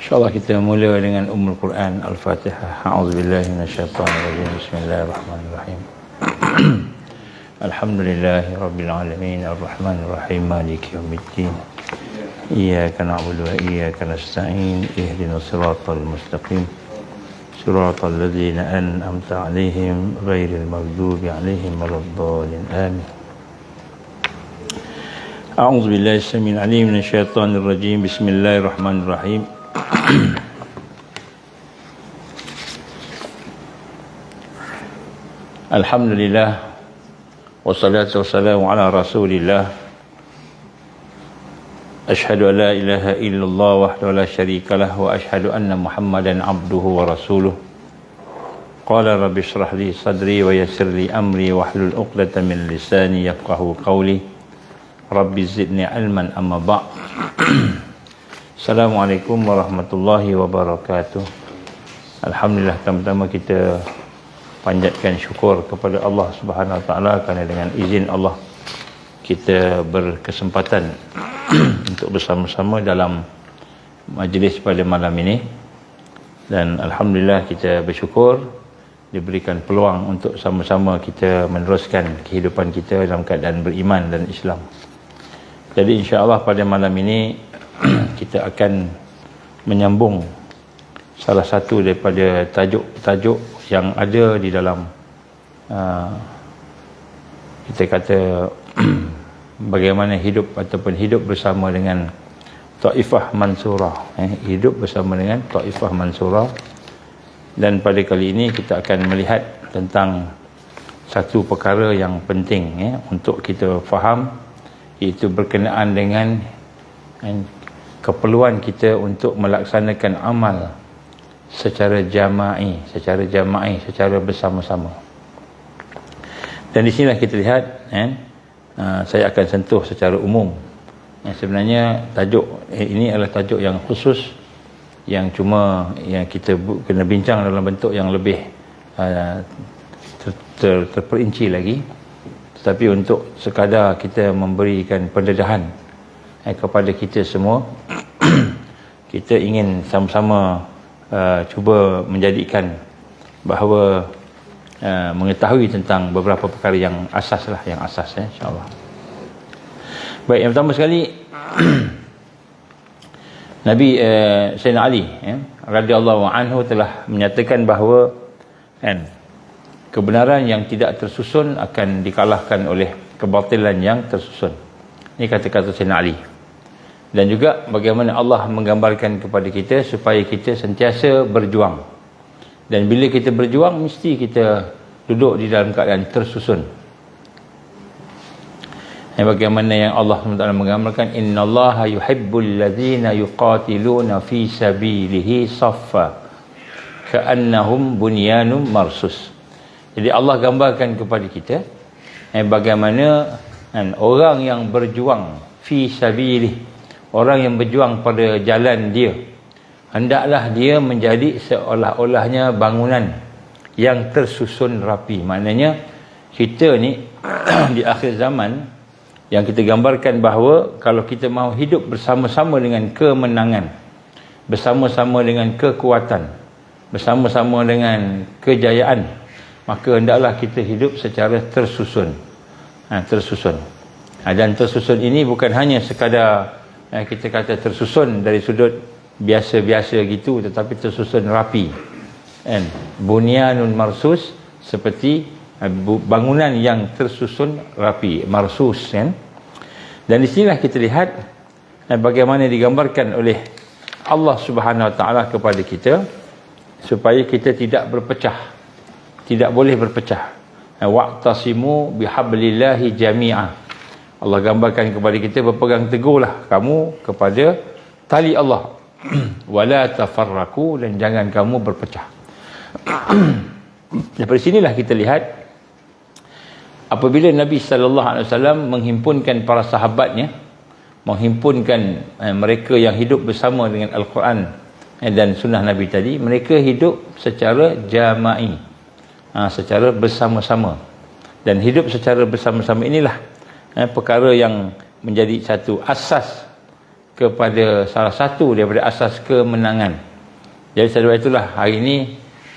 InsyaAllah kita mula dengan Ummul Quran Al-Fatihah. A'udzubillahi minasyaitonirrajim. Bismillahirrahmanirrahim. Alhamdulillahi Rabbil Alamin. Ar-Rahmanirrahim. Maliki yaumiddin. Iyyaka na'budu wa iyyaka nasta'in. Ihdinas siratal mustaqim. Siratal ladzina an'amta 'alaihim ghairil maghdubi 'alaihim waladdallin. Amin. A'udzubillahi samil 'alim minasyaitonir rajim. Bismillahirrahmanirrahim. Alhamdulillah wassalatu wassalamu ala Rasulillah. Asyhadu an la ilaha illallah wahdahu la syarikalah wa asyhadu anna Muhammadan abduhu wa rasuluh. Qala rabbi shrah li sadri wa yassir li amri wahlul 'uqdatam min lisani yafqahu qawli. Rabbi zidni ilman amma ba'd. Assalamualaikum warahmatullahi wabarakatuh. Alhamdulillah, pertama-tama kita panjatkan syukur kepada Allah Subhanahu Wa Taala kerana dengan izin Allah kita berkesempatan untuk bersama-sama dalam majlis pada malam ini, dan alhamdulillah kita bersyukur diberikan peluang untuk sama-sama kita meneruskan kehidupan kita dalam keadaan beriman dan Islam. Jadi insya-Allah pada malam ini kita akan menyambung salah satu daripada tajuk-tajuk yang ada di dalam kita kata bagaimana hidup ataupun hidup bersama dengan Taifah Mansurah, hidup bersama dengan Taifah Mansurah. Dan pada kali ini kita akan melihat tentang satu perkara yang penting untuk kita faham, iaitu berkenaan dengan keperluan kita untuk melaksanakan amal secara jama'i, secara bersama-sama. Dan di sinilah kita lihat, saya akan sentuh secara umum. Sebenarnya tajuk ini adalah tajuk yang khusus, yang cuma yang kita kena bincang dalam bentuk yang lebih terperinci lagi. Tetapi untuk sekadar kita memberikan pendedahan kepada kita semua, kita ingin sama-sama cuba menjadikan bahawa mengetahui tentang beberapa perkara yang asas lah, insya-Allah. Baik, yang pertama sekali Nabi Sayyidina Ali radhiyallahu anhu telah menyatakan bahawa kebenaran yang tidak tersusun akan dikalahkan oleh kebatilan yang tersusun. Ini kata-kata Sayyidina Ali. Dan juga bagaimana Allah menggambarkan kepada kita supaya kita sentiasa berjuang. Dan bila kita berjuang, mesti kita duduk di dalam keadaan tersusun. Dan bagaimana yang Allah SWT menggambarkan, innallaha yuhibbul ladzina yuqatiluna fi sabilihi saffa ka'annahum bunyanun marsus. Jadi Allah gambarkan kepada kita bagaimana orang yang berjuang fi sabilihi, orang yang berjuang pada jalan dia, hendaklah dia menjadi seolah-olahnya bangunan yang tersusun rapi. Maknanya kita ni di akhir zaman yang kita gambarkan bahawa kalau kita mahu hidup bersama-sama dengan kemenangan, bersama-sama dengan kekuatan, bersama-sama dengan kejayaan, maka hendaklah kita hidup secara tersusun. Dan tersusun ini bukan hanya sekadar kita kata tersusun dari sudut biasa-biasa gitu, tetapi tersusun rapi. Bunyanun marsus, seperti bangunan yang tersusun rapi, marsus. Dan di sinilah kita lihat bagaimana digambarkan oleh Allah Subhanahu Wa Taala kepada kita supaya kita tidak berpecah, tidak boleh berpecah. Wa'tasimu bihablillahi jami'ah. Allah gambarkan kepada kita, berpegang teguhlah kamu kepada tali Allah. Wala tafarraqu, dan jangan kamu berpecah. Dari sinilah kita lihat apabila Nabi sallallahu alaihi wasallam menghimpunkan para sahabatnya, menghimpunkan mereka yang hidup bersama dengan Al-Quran dan sunnah Nabi tadi, mereka hidup secara jama'i, secara bersama-sama. Dan hidup secara bersama-sama inilah perkara yang menjadi satu asas kepada salah satu daripada asas kemenangan. Jadi sebab itulah hari ini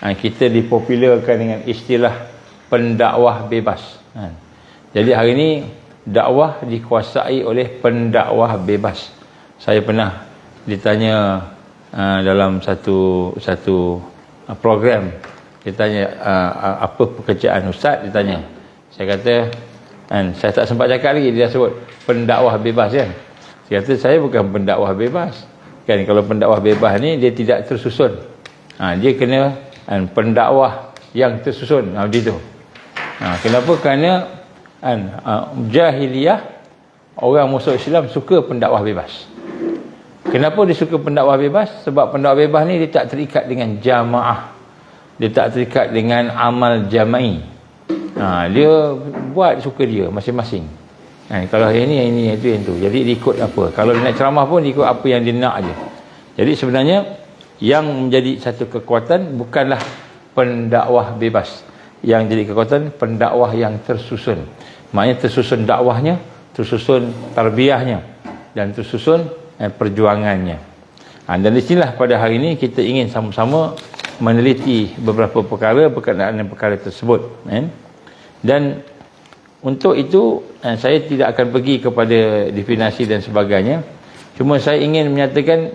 kita dipopularkan dengan istilah pendakwah bebas. Jadi hari ini dakwah dikuasai oleh pendakwah bebas. Saya pernah ditanya dalam satu program, ditanya apa pekerjaan Ustaz, ditanya. Saya kata, saya tak sempat cakap lagi, dia sebut pendakwah bebas kan. Saya kata saya bukan pendakwah bebas. Kan kalau pendakwah bebas ni dia tidak tersusun. Dia kena pendakwah yang tersusun. Begitu. Kenapa? Kerana jahiliyah, orang masuk Islam suka pendakwah bebas. Kenapa dia suka pendakwah bebas? Sebab pendakwah bebas ni dia tak terikat dengan jamaah, dia tak terikat dengan amal jama'i. Dia buat suka dia masing-masing. Kalau yang ini itu yang tu. Jadi dia ikut apa. Kalau dia nak ceramah pun dia ikut apa yang dia nak aje. Jadi sebenarnya yang menjadi satu kekuatan bukanlah pendakwah bebas. Yang jadi kekuatan pendakwah yang tersusun. Maknanya tersusun dakwahnya, tersusun tarbiyahnya, dan tersusun perjuangannya. Dan di sinilah pada hari ini kita ingin sama-sama meneliti beberapa perkara berkenaan dengan perkara tersebut. Dan untuk itu saya tidak akan pergi kepada definisi dan sebagainya. Cuma saya ingin menyatakan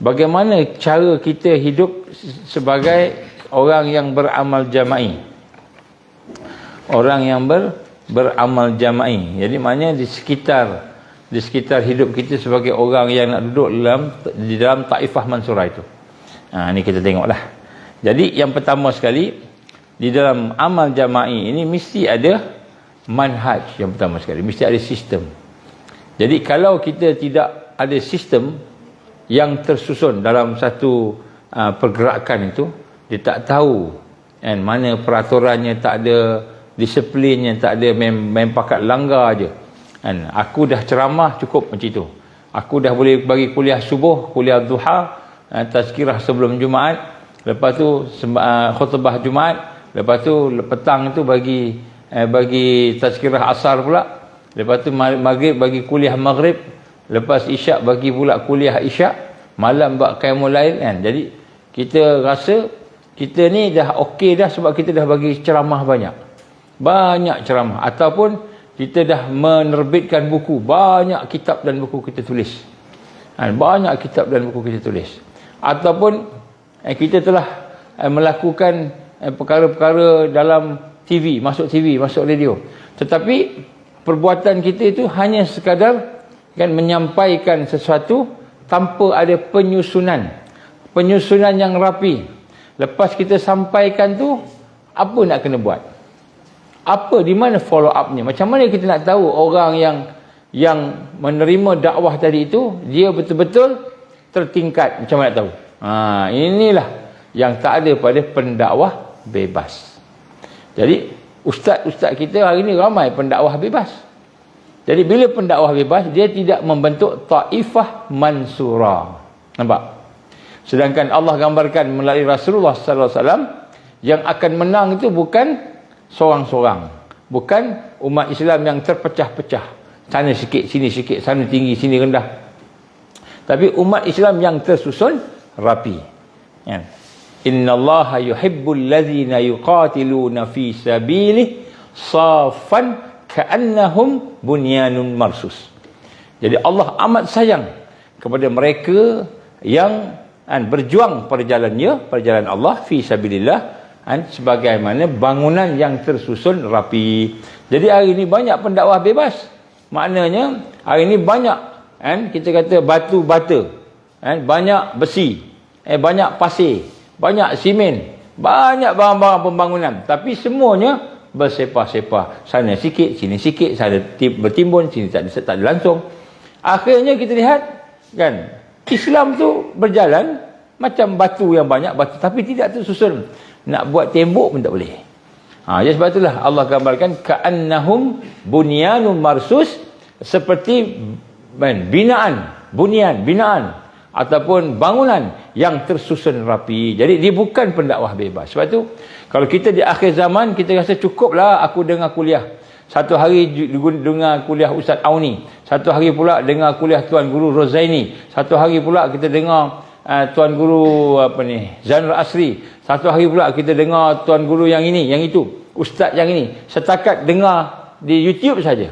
bagaimana cara kita hidup sebagai orang yang beramal jama'i. Orang yang beramal jama'i. Jadi maknanya di sekitar hidup kita sebagai orang yang nak duduk di dalam taifah mansurah itu. Ni kita tengoklah. Jadi yang pertama sekali, di dalam amal jama'i ini mesti ada manhaj. Yang pertama sekali mesti ada sistem. Jadi kalau kita tidak ada sistem yang tersusun dalam satu pergerakan itu, dia tak tahu mana peraturannya, tak ada disiplinnya, tak ada main pakat langgar aje. Aku dah ceramah cukup macam itu. Aku dah boleh bagi kuliah subuh, kuliah duha, tazkirah sebelum Jumaat, lepas tu khutbah Jumaat, lepas tu petang tu bagi tazkirah asar pula, lepas tu maghrib bagi kuliah maghrib, lepas isyak bagi pula kuliah isyak, malam buat qiyamul lail kan. Jadi kita rasa kita ni dah okey dah sebab kita dah bagi ceramah banyak ceramah, ataupun kita dah menerbitkan buku, banyak kitab dan buku kita tulis. Banyak kitab dan buku kita tulis. Ataupun kita telah melakukan perkara-perkara dalam TV, masuk radio. Tetapi perbuatan kita itu hanya sekadar menyampaikan sesuatu tanpa ada penyusunan yang rapi. Lepas kita sampaikan tu, apa nak kena buat? Apa, di mana follow up-nya? Macam mana kita nak tahu orang yang menerima dakwah tadi itu, dia betul-betul tertingkat? Macam mana nak tahu? Inilah yang tak ada pada pendakwah bebas. Jadi ustaz-ustaz kita hari ini ramai pendakwah bebas. Jadi bila pendakwah bebas, dia tidak membentuk taifah mansurah. Nampak? Sedangkan Allah gambarkan melalui Rasulullah sallallahu alaihi wasallam, yang akan menang itu bukan seorang-seorang, bukan umat Islam yang terpecah-pecah, sana sikit, sini sikit, sana tinggi, sini rendah. Tapi umat Islam yang tersusun rapi. Innallaha yuhibbul ladzina yuqatiluna fi sabilihi saffan ka'annahum bunyanun marsus. Jadi Allah amat sayang kepada mereka yang berjuang pada jalan Allah fi sabilillah, sebagaimana bangunan yang tersusun rapi. Jadi hari ini banyak pendakwah bebas. Maknanya hari ini banyak kita kata batu bata, banyak besi, banyak pasir, banyak simen, banyak barang-barang pembangunan, tapi semuanya bersepah-sepah. Sana sikit, sini sikit, sana bertimbun, sini tak ada langsung. Akhirnya kita lihat Islam tu berjalan macam batu yang banyak, tapi tidak tersusun. Nak buat tembok pun tak boleh. Jadi sebab itulah Allah gambarkan ka'annahum bunyanun marsus, seperti binaan ataupun bangunan yang tersusun rapi. Jadi dia bukan pendakwah bebas. Sebab tu kalau kita di akhir zaman, kita rasa cukuplah aku dengar kuliah. Satu hari dengar kuliah Ustaz Auni, Satu hari pula dengar kuliah Tuan Guru Rozaini. Satu hari pula kita dengar Tuan Guru Zainul Asri. Satu hari pula kita dengar Tuan Guru yang ini, yang itu, ustaz yang ini. Setakat dengar di YouTube saja.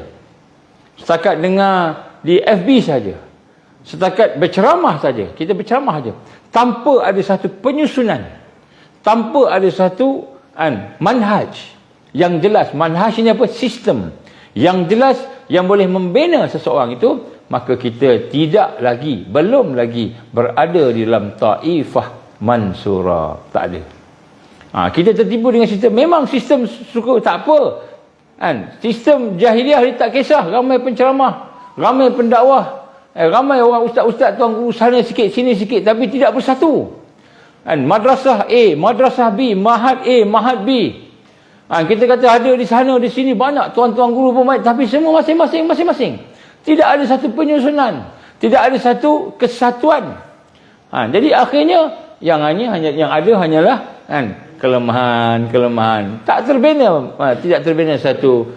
Setakat dengar di FB saja. Setakat berceramah saja. Kita berceramah saja. Tanpa ada satu penyusunan. Tanpa ada satu manhaj yang jelas. Manhaj ini apa? Sistem yang jelas yang boleh membina seseorang itu, maka kita belum lagi berada di dalam taifah mansura. Tak ada. Kita tertipu dengan sistem. Memang sistem suka, tak apa. Sistem jahiliah ni tak kisah. Ramai penceramah, ramai pendakwah, ramai orang ustaz-ustaz, tuan guru sana sikit, sini sikit, tapi tidak bersatu. Madrasah A, madrasah B, mahad A, mahad B. Kita kata ada di sana, di sini banyak tuan-tuan guru pemain, tapi semua masing-masing. Tidak ada satu penyusunan, tidak ada satu kesatuan. Jadi akhirnya yang ada hanyalah kelemahan. Tak terbina, tidak terbina satu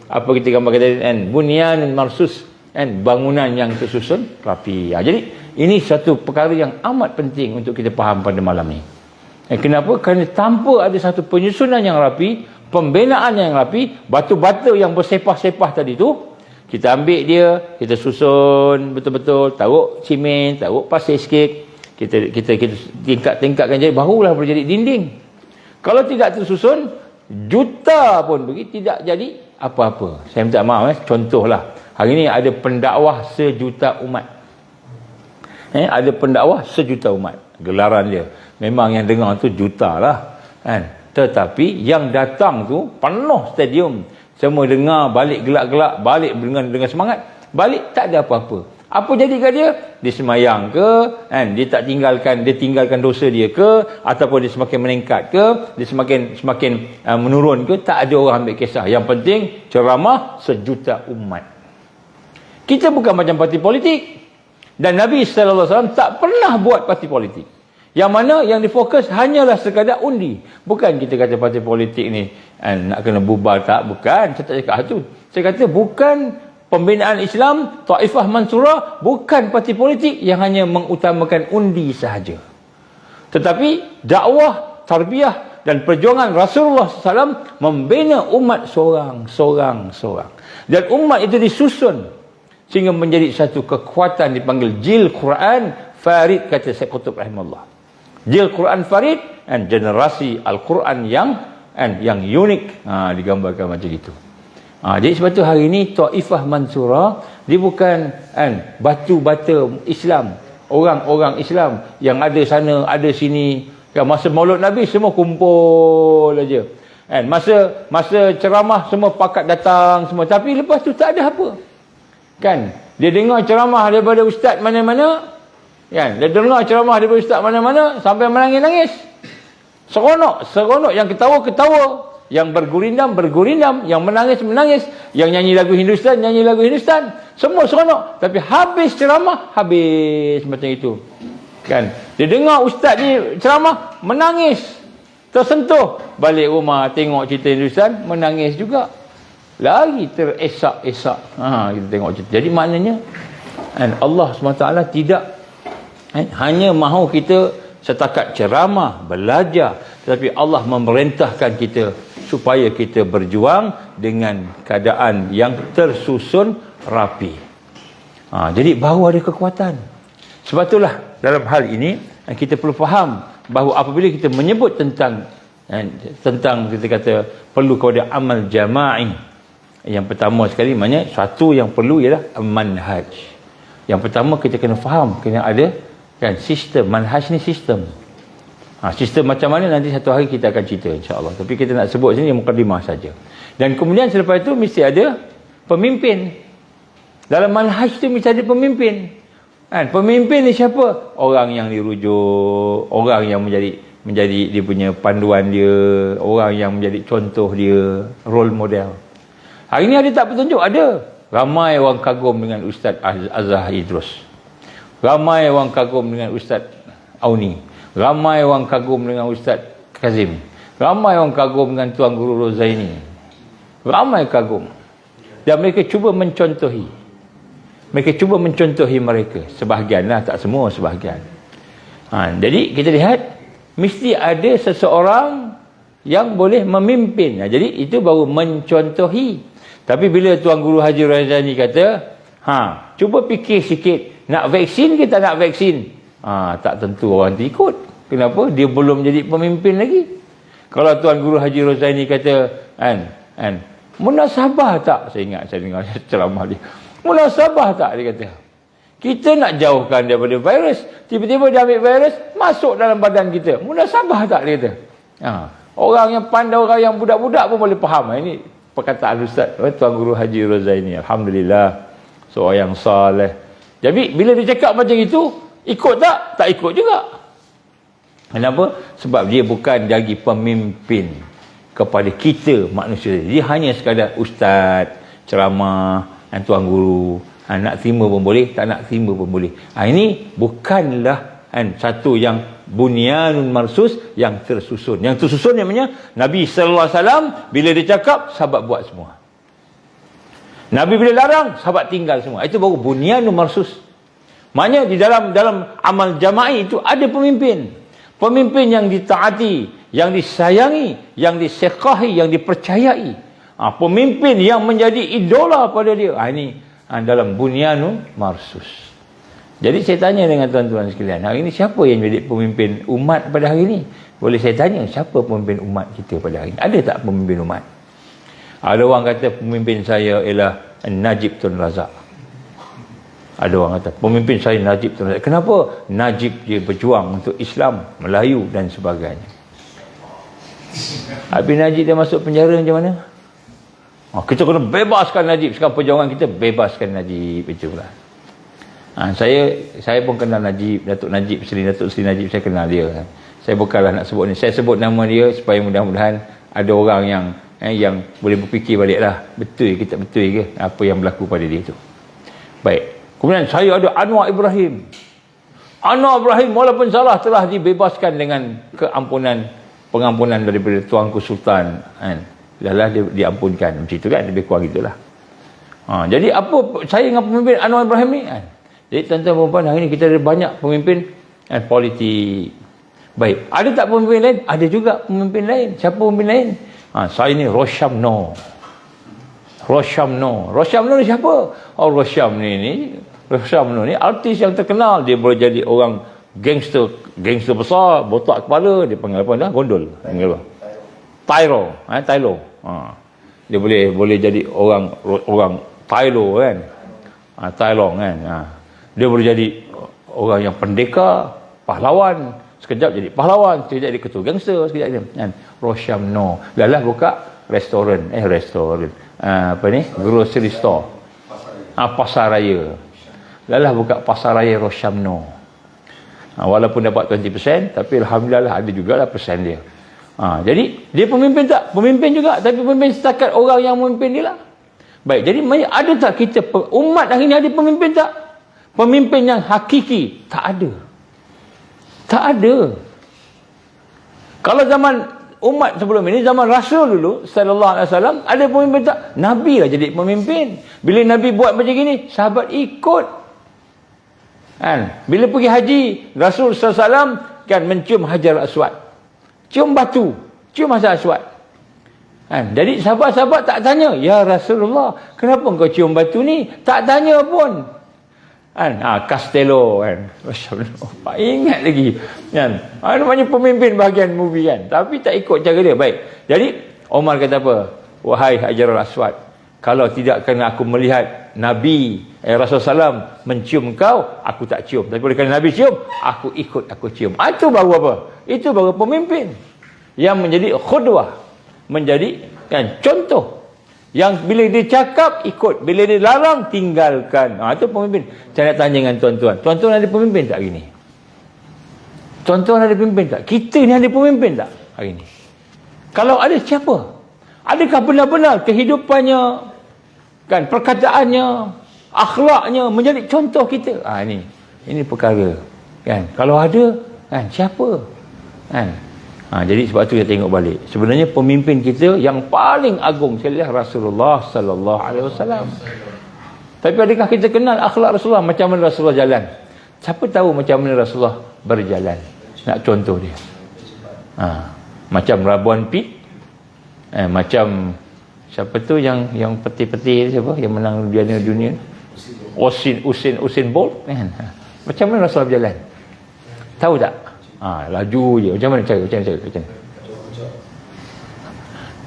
apa kita gambar kata bunyan marsus, bangunan yang tersusun rapi. Jadi ini satu perkara yang amat penting untuk kita faham pada malam ni. Kenapa? Kerana tanpa ada satu penyusunan yang rapi, pembinaan yang rapi, batu-batu yang bersepah-sepah tadi tu, kita ambil dia, kita susun betul-betul, taruh simen, taruh pasir sikit, kita tingkat-tingkatkan, jadi barulah boleh jadi dinding. Kalau tidak tersusun, juta pun pergi, tidak jadi apa-apa. Saya minta maaf, contohlah, hari ni ada pendakwah sejuta umat. Ada pendakwah sejuta umat, gelaran dia. Memang yang dengar tu juta lah, tetapi yang datang tu penuh stadium, semua dengar, balik gelak-gelak, balik dengan semangat, balik tak ada apa-apa. Apa jadi kat dia? Dia semayang ke, dia tak tinggalkan dosa dia ke, ataupun dia semakin meningkat ke, dia semakin menurun ke, tak ada orang ambil kisah. Yang penting ceramah sejuta umat. Kita bukan macam parti politik, dan Nabi SAW tak pernah buat parti politik. Yang mana yang difokus hanyalah sekadar undi. Bukan kita kata parti politik ni nak kena bubar, tak. Bukan. Saya tak cakap itu. Saya kata bukan pembinaan Islam, taifah mansurah, bukan parti politik yang hanya mengutamakan undi sahaja. Tetapi dakwah, tarbiyah dan perjuangan Rasulullah SAW membina umat seorang. Dan umat itu disusun sehingga menjadi satu kekuatan, dipanggil Jil Quran Farid, kata Syekh Qutb rahimahullah. Jil Quran Farid, generasi Al-Quran yang unik, digambarkan macam itu. Jadi sebab tu hari ini taifah mansurah, dia bukan batu bata Islam, orang-orang Islam yang ada sana ada sini. Masa Maulud Nabi semua kumpul aja, masa ceramah semua pakat datang semua, tapi lepas tu tak ada apa. Dia dengar ceramah daripada ustaz mana-mana, dia dengar ceramah daripada ustaz mana-mana sampai menangis-nangis. Seronok, yang ketawa, yang bergurindam, yang menangis, yang nyanyi lagu Hindustan, semua seronok. Tapi habis ceramah, habis macam itu. Dia dengar ustaz ni ceramah, menangis, tersentuh, balik rumah tengok cerita Hindustan, menangis juga. Lagi teresak-esak. Kita tengok cerita. Jadi maknanya Allah SWT tidak hanya mahu kita setakat ceramah, belajar, tetapi Allah memerintahkan kita supaya kita berjuang dengan keadaan yang tersusun rapi. Jadi baru ada kekuatan. Sebab itulah dalam hal ini kita perlu faham bahawa apabila kita menyebut tentang kita kata perlu kepada amal jama'i, yang pertama sekali maknanya satu yang perlu ialah manhaj. Yang pertama kita kena faham, kena ada sistem. Manhaj ni sistem. Sistem macam mana nanti satu hari kita akan cerita insya-Allah. Tapi kita nak sebut sini mukadimah saja. Dan kemudian selepas itu mesti ada pemimpin. Dalam manhaj tu mesti ada pemimpin. Pemimpin ni siapa? Orang yang dirujuk, orang yang menjadi dia punya panduan dia, orang yang menjadi contoh dia, role model. Hari ni ada tak petunjuk? Ada. Ramai orang kagum dengan Ustaz Azhar Idrus. Ramai orang kagum dengan Ustaz Auni. Ramai orang kagum dengan Ustaz Kazim. Ramai orang kagum dengan Tuan Guru Rozaini. Ramai kagum. Dan mereka cuba mencontohi. Mereka cuba mencontohi mereka. Sebahagian lah, tak semua, sebahagian. Jadi kita lihat, mesti ada seseorang yang boleh memimpin. Jadi itu baru mencontohi. Tapi bila Tuan Guru Haji Razani kata, cuba fikir sikit, nak vaksin ke tak nak vaksin? Tak tentu orang tu ikut. Kenapa? Dia belum jadi pemimpin lagi. Kalau Tuan Guru Haji Razani kata, munasabah tak? Saya ingat saya dengar ceramah dia. Munasabah tak? Dia kata, kita nak jauhkan daripada virus, tiba-tiba dia ambil virus masuk dalam badan kita. Munasabah tak? Dia kata. Orang yang pandai, orang yang budak-budak pun boleh faham. Ini perkataan Ustaz Tuan Guru Haji Razani. Alhamdulillah, seorang yang saleh. Jadi bila dia cakap macam itu, ikut tak? Tak ikut juga. Kenapa? Sebab dia bukan lagi pemimpin kepada kita manusia. Dia hanya sekadar ustaz, ceramah, tuan guru. Nak terima pun boleh, tak nak terima pun boleh. Ini bukanlah satu yang bunyanun marsus, yang tersusun. Yang tersusun namanya Nabi sallallahu alaihi wasallam, bila dia cakap, sahabat buat semua. Nabi bila larang, sahabat tinggal semua. Itu baru bunyanun marsus. Maknanya di dalam amal jama'i itu ada pemimpin. Pemimpin yang ditaati, yang disayangi, yang disekahi, yang dipercayai. Pemimpin yang menjadi idola pada dia. Ini dalam bunyanun marsus. Jadi saya tanya dengan tuan-tuan sekalian, hari ini siapa yang jadi pemimpin umat pada hari ini? Boleh saya tanya, siapa pemimpin umat kita pada hari ini? Ada tak pemimpin umat? Ada orang kata pemimpin saya ialah Najib Tun Razak. Ada orang kata pemimpin saya Najib Tun Razak. Kenapa? Najib dia berjuang untuk Islam, Melayu dan sebagainya. Habis Najib dia masuk penjara macam mana? Kita kena bebaskan Najib. Sekarang perjuangan kita bebaskan Najib. Itulah. Saya pun kenal Najib, Datuk Seri Najib, saya kenal dia. Saya bukanlah nak sebut ni. Saya sebut nama dia supaya mudah-mudahan ada orang yang boleh berfikir baliklah, betul ke tak betul ke apa yang berlaku pada dia itu. Baik. Kemudian saya ada Anwar Ibrahim. Anwar Ibrahim walaupun salah telah dibebaskan dengan pengampunan daripada Tuanku Sultan. Dah dia diampunkan. Macam itu kan, lebih kurang itulah. Jadi apa saya dengan pemimpin Anwar Ibrahim ni? Jadi tuan-tuan dan puan, hari ni kita ada banyak pemimpin politik. Baik, ada tak pemimpin lain? Ada juga pemimpin lain. Siapa pemimpin lain? Saya ni Roshamno. Roshamno ni siapa? Roshamno ni artis yang terkenal. Dia boleh jadi orang gangster besar, botak kepala, dia panggil apa dah? Gondol. Panggil apa? Tylo. Dia boleh jadi orang Tylo kan. Tylong kan. Dia boleh jadi orang yang pendekar, pahlawan. Sekejap jadi pahlawan, sekejap jadi ketua gangster, sekejap jadi kan. Roshamno. Dah buka restoran. Grocery store. Pasar raya. Dah buka pasar raya Roshamno. Walaupun dapat 20%, tapi alhamdulillah ada jugalah persen dia. Jadi dia pemimpin tak? Pemimpin juga, tapi pemimpin setakat orang yang memimpin dia lah. Baik, jadi ada tak kita umat hari ini ada pemimpin tak? Pemimpin yang hakiki tak ada. Tak ada. Kalau zaman umat sebelum ini, zaman Rasul dulu sallallahu alaihi wasallam, ada pemimpin tak? Nabi lah jadi pemimpin. Bila Nabi buat macam gini, sahabat ikut. Bila pergi haji, Rasul sallallahu alaihi wasallam kan mencium Hajar Aswad. Cium batu, cium Hajar Aswad. Jadi sahabat-sahabat tak tanya, ya Rasulullah, kenapa engkau cium batu ni? Tak tanya pun. Castello kan. Masya-Allah. Ingat lagi. Namanya pemimpin bahagian movie kan. Tapi tak ikut cara dia. Baik. Jadi Omar kata apa? Wahai Hajarul Aswad, kalau tidak kerana aku melihat Nabi Rasulullah SAW mencium kau, aku tak cium. Tapi kerana Nabi cium, aku ikut, aku cium. Itu baru apa? Itu baru pemimpin yang menjadi khudwah, menjadi kan contoh. Yang bila dia cakap ikut, bila dia larang tinggalkan. Itu pemimpin. Saya nak tanya dengan tuan-tuan. Tuan-tuan ada pemimpin tak hari ni? Tuan-tuan ada pemimpin tak? Kita ni ada pemimpin tak hari ni? Kalau ada, siapa? Adakah benar-benar kehidupannya, kan, perkataannya, akhlaknya menjadi contoh kita? Ini perkara. Kan? Kalau ada, kan, siapa? Kan? Jadi sebab tu kita tengok balik. Sebenarnya pemimpin kita yang paling agung sekali Rasulullah sallallahu alaihi wasallam. Tapi adakah kita kenal akhlak Rasulullah, macam mana Rasulullah jalan? Siapa tahu macam mana Rasulullah berjalan? Nak contoh dia. Macam Rabuan Pit. Macam siapa tu yang peti-peti siapa yang menang dunia? Usain Bolt kan. Macam mana Rasulullah berjalan? Tahu tak? Laju je. Macam mana cara? Macam mana?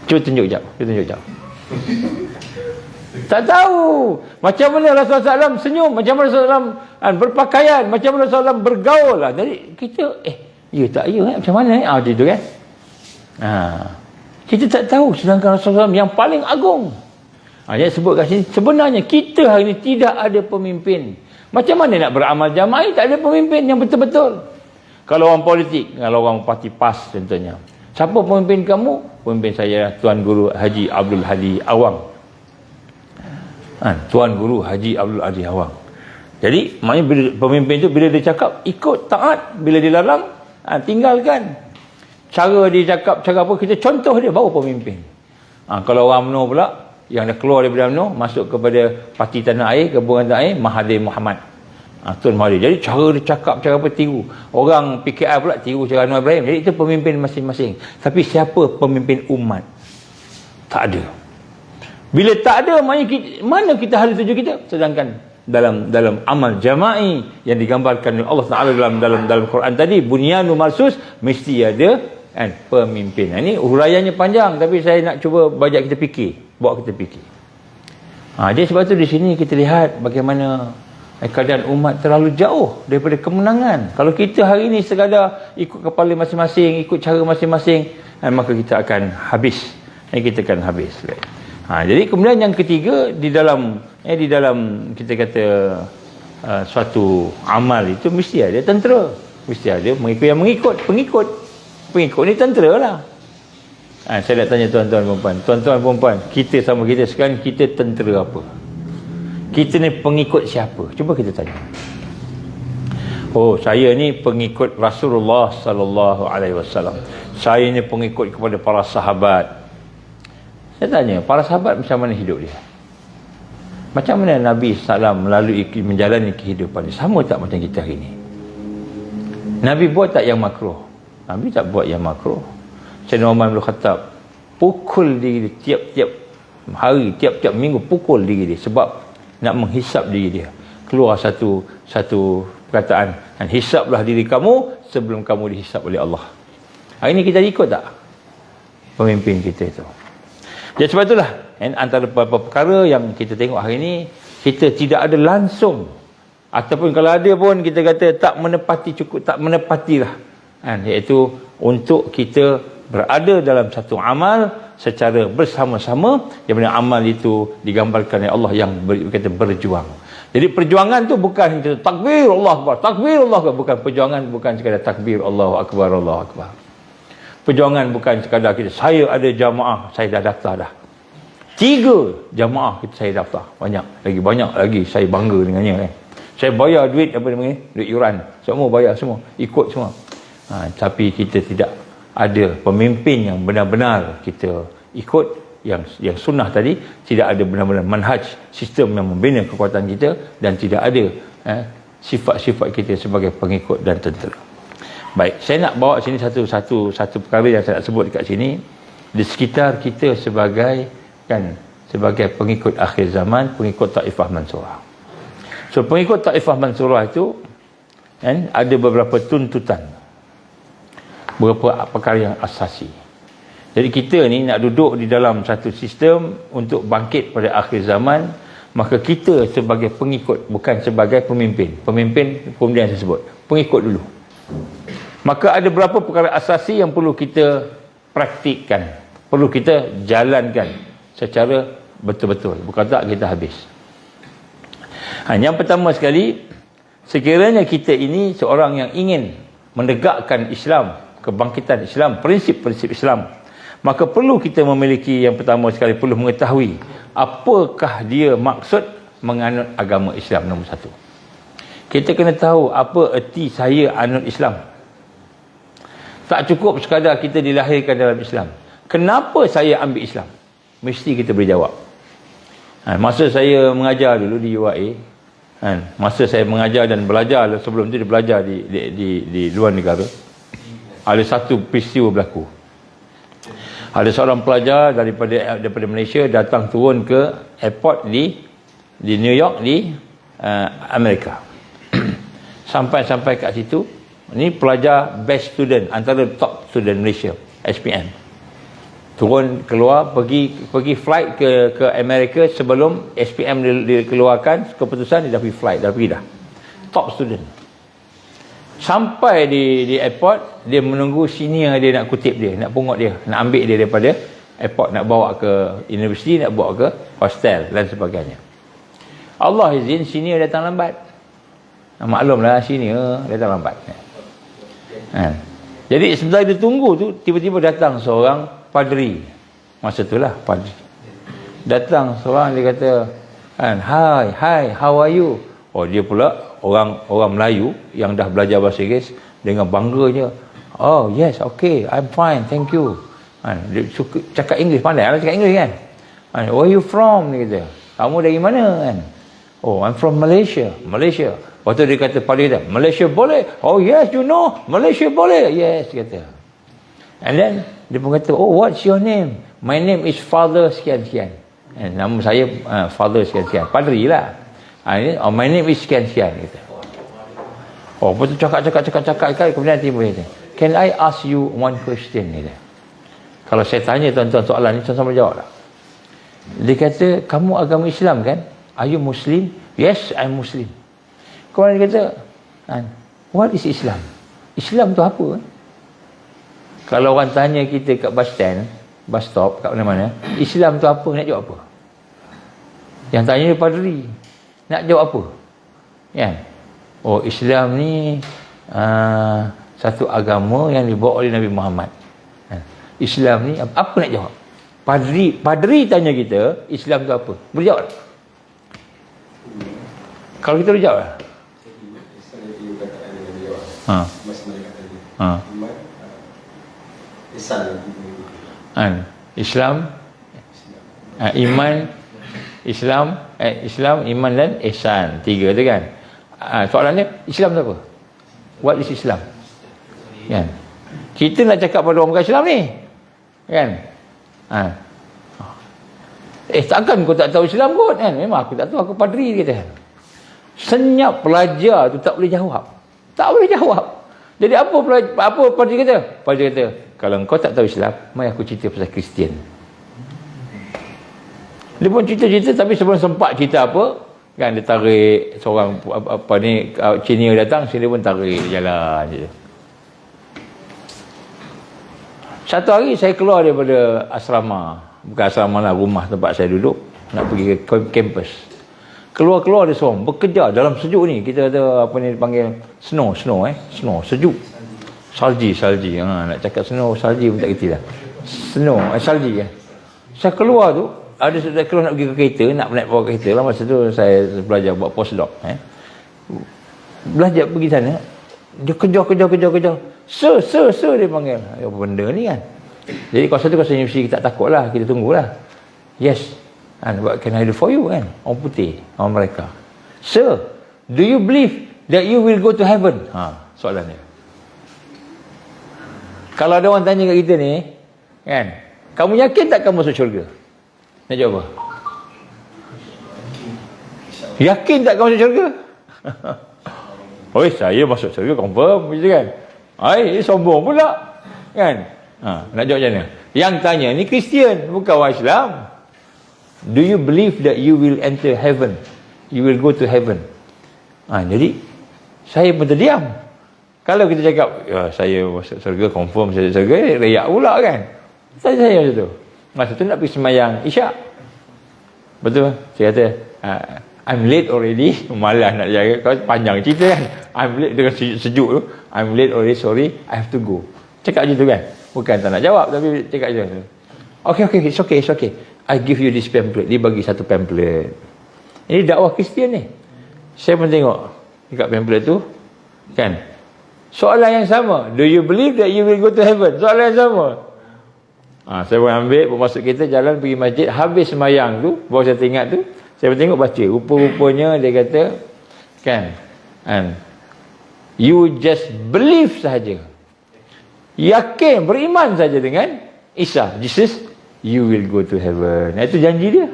Cuba tunjuk jap. Tak tahu. Macam mana Rasulullah SAW senyum, macam mana Rasulullah SAW berpakaian, macam mana Rasulullah SAW bergaul lah. Jadi kita macam mana macam tu kan. Kita tak tahu, sedangkan Rasulullah SAW yang paling agung. Dia sebut kat sini, sebenarnya kita hari ini tidak ada pemimpin. Macam mana nak beramal jamaah? Tak ada pemimpin yang betul-betul. Kalau orang politik, kalau orang parti PAS contohnya, siapa pemimpin kamu? Pemimpin saya Tuan Guru Haji Abdul Hadi Awang. Tuan Guru Haji Abdul Hadi Awang. Jadi maknanya bila pemimpin tu, bila dia cakap ikut, taat, bila dia larang tinggalkan. Cara dia cakap, cara apa, kita contoh dia, baru pemimpin. Kalau orang UMNO pula yang dah keluar daripada UMNO, masuk kepada Parti Tanah Air, Gabungan Tanah Air, Mahathir Mohamad. Tun Mahathir. Jadi cara dia cakap, cara apa, tiru. Orang PKR pula tiru cara Anwar Ibrahim. Jadi itu pemimpin masing-masing. Tapi siapa pemimpin umat? Tak ada. Bila tak ada, mana kita harus tuju kita? Sedangkan dalam amal jama'i yang digambarkan oleh Allah Taala dalam Quran tadi, bunyanu marsus, mesti ada pemimpin. Ini huraiannya panjang, tapi saya nak cuba bajak kita fikir, bawa kita fikir. Jadi sebab tu di sini kita lihat bagaimana keadaan umat terlalu jauh daripada kemenangan. Kalau kita hari ini sekadar ikut kepala masing-masing, ikut cara masing-masing, maka kita akan habis. Kita akan habis. Jadi kemudian yang ketiga, di dalam kita kata suatu amal itu mesti ada tentera, mesti ada pengikut ni tentera lah. Saya nak tanya tuan-tuan perempuan, kita sama kita sekarang, kita tentera apa? Kita ni pengikut siapa? Cuba kita tanya. Saya ni pengikut Rasulullah sallallahu alaihi wasallam. Saya ni pengikut kepada para sahabat. Saya tanya, para sahabat macam mana hidup dia? Macam mana Nabi SAW menjalani kehidupan dia? Sama tak macam kita hari ini? Nabi buat tak yang makruh? Nabi tak buat yang makruh. Sayyidina Umar bin Khattab pukul diri dia tiap-tiap hari, tiap-tiap minggu pukul diri dia sebab nak menghisap diri dia. Keluar satu perkataan, dan hisaplah diri kamu sebelum kamu dihisap oleh Allah. Hari ini kita ikut tak pemimpin kita itu? Jadi sebab itulah antara beberapa perkara yang kita tengok hari ini, kita tidak ada langsung, ataupun kalau ada pun kita kata tak menepatilah, iaitu untuk kita berada dalam satu amal secara bersama-sama, yang mana amal itu digambarkan oleh Allah yang berkata berjuang. Jadi perjuangan tu bukan kita takbir Allah Akbar, bukan perjuangan, bukan sekadar takbir Allahu Akbar. Perjuangan bukan sekadar kita, saya ada jamaah, saya dah daftar dah. 3 jamaah saya daftar. Banyak lagi saya bangga dengannya. Saya bayar duit, duit yuran. Semua bayar semua. Ikut semua. Tapi kita tidak ada pemimpin yang benar-benar kita ikut, yang sunnah tadi. Tidak ada benar-benar manhaj, sistem yang membina kekuatan kita, dan tidak ada sifat-sifat kita sebagai pengikut dan tentera. Baik, saya nak bawa sini satu perkara yang saya nak sebut dekat sini, di sekitar kita sebagai pengikut akhir zaman, pengikut Taifah Mansurah. So pengikut Taifah Mansurah itu ada beberapa tuntutan, beberapa perkara yang asasi. Jadi kita ni nak duduk di dalam satu sistem untuk bangkit pada akhir zaman, maka kita sebagai pengikut, bukan sebagai pemimpin. Pemimpin kemudian saya sebut, pengikut dulu. Maka ada beberapa perkara asasi yang perlu kita praktikkan, perlu kita jalankan secara betul-betul. Bukan tak kita habis. Yang pertama sekali, sekiranya kita ini seorang yang ingin menegakkan Islam, kebangkitan Islam, prinsip-prinsip Islam, maka perlu kita memiliki, yang pertama sekali perlu mengetahui apakah dia maksud menganut agama Islam. Nombor 1, kita kena tahu apa erti saya anut Islam. Tak cukup sekadar kita dilahirkan dalam Islam. Kenapa saya ambil Islam? Mesti kita boleh jawab. Masa saya mengajar dulu di UAE, masa saya mengajar dan belajar, sebelum tu dia belajar di luar negara, ada satu peristiwa berlaku. Ada seorang pelajar daripada Malaysia datang turun ke airport di New York di Amerika. Sampai kat situ, ni pelajar best student, antara top student Malaysia, SPM. Turun keluar pergi flight ke Amerika sebelum SPM dikeluarkan keputusan, dia dah pergi flight, dah pergi dah. Top student. Sampai di airport, dia menunggu senior dia nak kutip dia, nak pungut dia, nak ambil dia daripada airport, nak bawa ke universiti, nak bawa ke hostel dan sebagainya. Allah izin senior datang lambat. Maklumlah senior datang lambat. Jadi sebentar dia tunggu tu, tiba-tiba datang seorang padri. Masa itulah padri. Datang seorang, dia kata, hi, how are you? Oh, dia pula orang Melayu yang dah belajar bahasa Inggeris dengan bangganya. Oh, yes, okay, I'm fine, thank you. Dia suka cakap Inggeris, pandai lah cakap Inggeris kan. Where are you from? Dia kata, kamu dari mana kan? Oh, I'm from Malaysia. Lepas tu dia kata pada dia, Malaysia boleh? Oh yes, you know, Malaysia boleh. Yes, dia kata. And then dia pun kata, oh, what's your name? My name is Father sekian-sekian. Nama saya Father sekian-sekian. Padri lah. Oh, my name is sekian-sekian. Kata. Oh, lepas tu cakap. Kemudian tiba dia kata, can I ask you one question? Kata. Kalau saya tanya tuan-tuan soalan ni, tuan-tuan boleh jawab tak? Dia kata, kamu agama Islam kan? Are you Muslim? Yes, I'm Muslim. Kemudian dia kata, what is Islam? Islam tu apa? Kalau orang tanya kita kat bus stand, bus stop, kat mana-mana, Islam tu apa? Nak jawab apa? Yang tanya dia padri, nak jawab apa? Kan? Oh, Islam ni satu agama yang dibawa oleh Nabi Muhammad. Islam ni apa nak jawab? Padri tanya kita, Islam tu apa? Boleh jawab? Kalau kita boleh jawab lah. Islam, Islam, iman dan ihsan. 3 tu kan. Soalannya, Islam tu apa? What is Islam? Kan? Kita nak cakap pada orang bukan Islam ni. Kan? Takkan kau tak tahu Islam kot kan? Memang aku tak tahu, aku padri kata. Senyap pelajar tu tak boleh jawab. Tak boleh jawab. Jadi apa padri kata? Padri kata, kalau kau tak tahu Islam, mari aku cerita pasal Kristian. Dia pun cerita-cerita, tapi sebelum sempat cerita apa, kan dia tarik seorang Cina datang, dia pun tarik jalan je. Satu hari saya keluar daripada asrama, bukan asrama lah, rumah tempat saya duduk, nak pergi ke kampus. Keluar dia seorang bekerja dalam sejuk ni. Kita ada apa ni dipanggil snow, sejuk. Salji. Nak cakap snow, salji pun tak kerti lah. Snow, salji kan. Saya keluar tu, saya keluar nak pergi ke kereta, nak naik bawa kereta lah. Masa tu saya belajar buat postdoc. Belajar pergi sana, dia kejar. Sir, dia panggil. Apa benda ni kan. Jadi kawasan tu kawasan universiti, kita tak takut lah, kita tunggulah. Yes. What can I do for you kan? Orang putih, orang mereka. Sir, do you believe that you will go to heaven? Soalan dia. Kalau ada orang tanya kat kita ni, kan, kamu yakin tak kamu masuk syurga? Nak jawab apa? Yakin tak kamu masuk syurga? Oh, saya masuk syurga confirm, gitu kan? Ini sombong pula, kan? Nak jawab macam mana? Yang tanya ni Kristian, bukan orang Islam. Do you believe that you will enter heaven? You will go to heaven? Jadi saya pun terdiam. Kalau kita cakap, saya masuk syurga, confirm saya masuk syurga, reyak pula kan. Saya macam tu. Masa tu nak pergi sembahyang Isyak. Betul? Saya kata, I'm late already. Malas nak jaga. Kau panjang cerita kan. I'm late dengan sejuk tu. I'm late already, sorry, I have to go. Cakap macam tu kan. Bukan tak nak jawab, tapi cakap macam tu. Okay, it's okay. I give you this pamphlet. Dia bagi satu pamphlet. Ini dakwah Kristian ni. Saya pun tengok dekat pamphlet tu, kan, Soalan yang sama. Do you believe that you will go to heaven? Soalan yang sama. Saya pun ambil, masuk kita jalan pergi masjid. Habis sembahyang tu, baru saya tengok tu, saya pun tengok baca. Rupa-rupanya dia kata, kan, you just believe sahaja. Yakin, beriman saja dengan Isa, Jesus, you will go to heaven. Itu janji dia.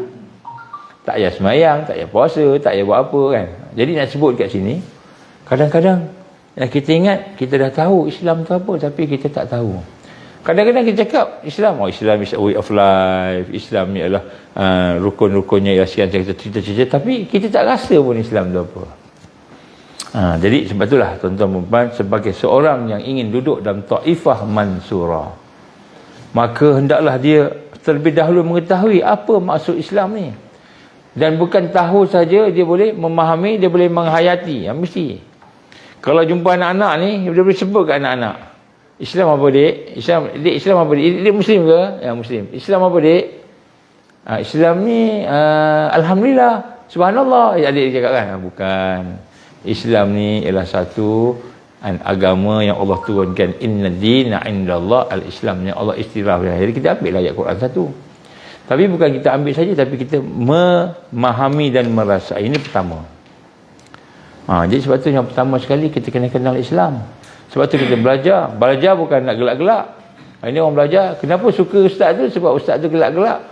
Tak payah sembahyang, tak payah puasa, tak payah buat apa kan. Jadi nak sebut kat sini, kadang-kadang yang kita ingat, kita dah tahu Islam tu apa, tapi kita tak tahu. Kadang-kadang kita cakap Islam, Islam is a way of life, Islam ni adalah rukun-rukunnya ialah sekian cerita-cerita, tapi kita tak rasa pun Islam tu apa. Jadi sebab itulah tuan-tuan dan puan, sebagai seorang yang ingin duduk dalam taifah mansurah, maka hendaklah dia terlebih dahulu mengetahui apa maksud Islam ni. Dan bukan tahu saja, dia boleh memahami, dia boleh menghayati. Mesti. Kalau jumpa anak-anak ni, dia boleh sebut ke anak-anak, Islam apa dek? Islam apa dek? Dia Muslim ke? Ya, Muslim. Islam apa dek? Islam ni Alhamdulillah, Subhanallah. Adik dia cakap kan? Bukan. Islam ni ialah satu agama yang Allah turunkan. Inna dina indallah al-Islam, yang Allah istirahkan. Jadi kita ambil ayat Quran satu. Tapi bukan kita ambil saja, tapi kita memahami dan merasai. Ini pertama. Jadi sebab tu yang pertama sekali kita kena kenal Islam. Sebab tu kita belajar. Belajar bukan nak gelak-gelak. Ini orang belajar. Kenapa suka ustaz tu? Sebab ustaz tu gelak-gelak.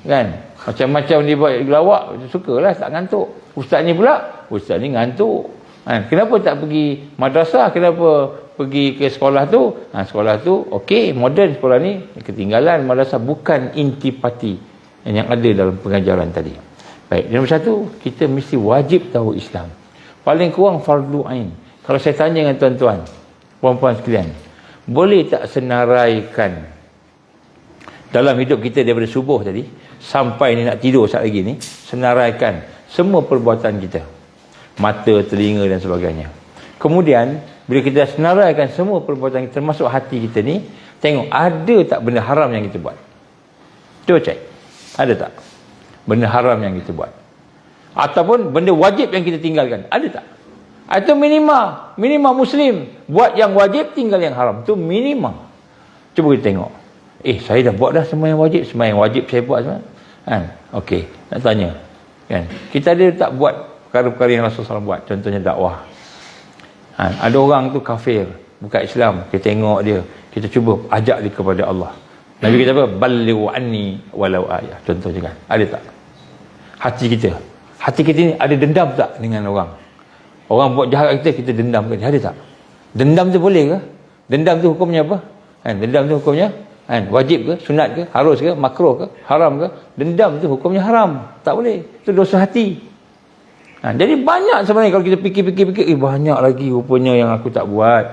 Kan? Macam-macam dia buat gelawak. Sukalah, tak ngantuk. Ustaz ni pula, ustaz ni ngantuk. Kenapa tak pergi madrasah? Kenapa pergi ke sekolah tu? Sekolah tu, okey, moden sekolah ni. Ketinggalan madrasah, bukan intipati yang ada dalam pengajaran tadi. Baik, nombor satu, kita mesti wajib tahu Islam. Paling kurang fardu ain. Kalau saya tanya dengan tuan-tuan, puan-puan sekalian, boleh tak senaraikan dalam hidup kita daripada subuh tadi sampai ni nak tidur saat lagi ni, senaraikan semua perbuatan kita, mata, telinga dan sebagainya. Kemudian bila kita senaraikan semua perbuatan kita, termasuk hati kita ni, tengok ada tak benda haram yang kita buat. Cuba cek, ada tak benda haram yang kita buat, ataupun benda wajib yang kita tinggalkan, ada tak? Itu minima Muslim buat yang wajib, tinggal yang haram. Itu minima. Cuba kita tengok, saya dah buat dah semua yang wajib. Semua yang wajib saya buat semua. Okey, nak tanya kan, kita ada tak buat perkara-perkara yang Rasulullah SAW buat? Contohnya dakwah. Ada orang tu kafir, bukan Islam, kita tengok dia, kita cuba ajak dia kepada Allah. Nabi kata apa? Ballighu anni walau ayah. Contohnya kan, ada tak? Hati kita ni ada dendam tak dengan orang? Orang buat jahat kita, kita dendam ke dia? Ada tak? Dendam tu boleh ke? Dendam tu hukumnya apa? Dendam tu hukumnya wajib ke? Sunat ke? Harus ke? Makruh ke? Haram ke? Dendam tu hukumnya haram. Tak boleh. Itu dosa hati. Jadi banyak sebenarnya kalau kita fikir-fikir, banyak lagi rupanya yang aku tak buat.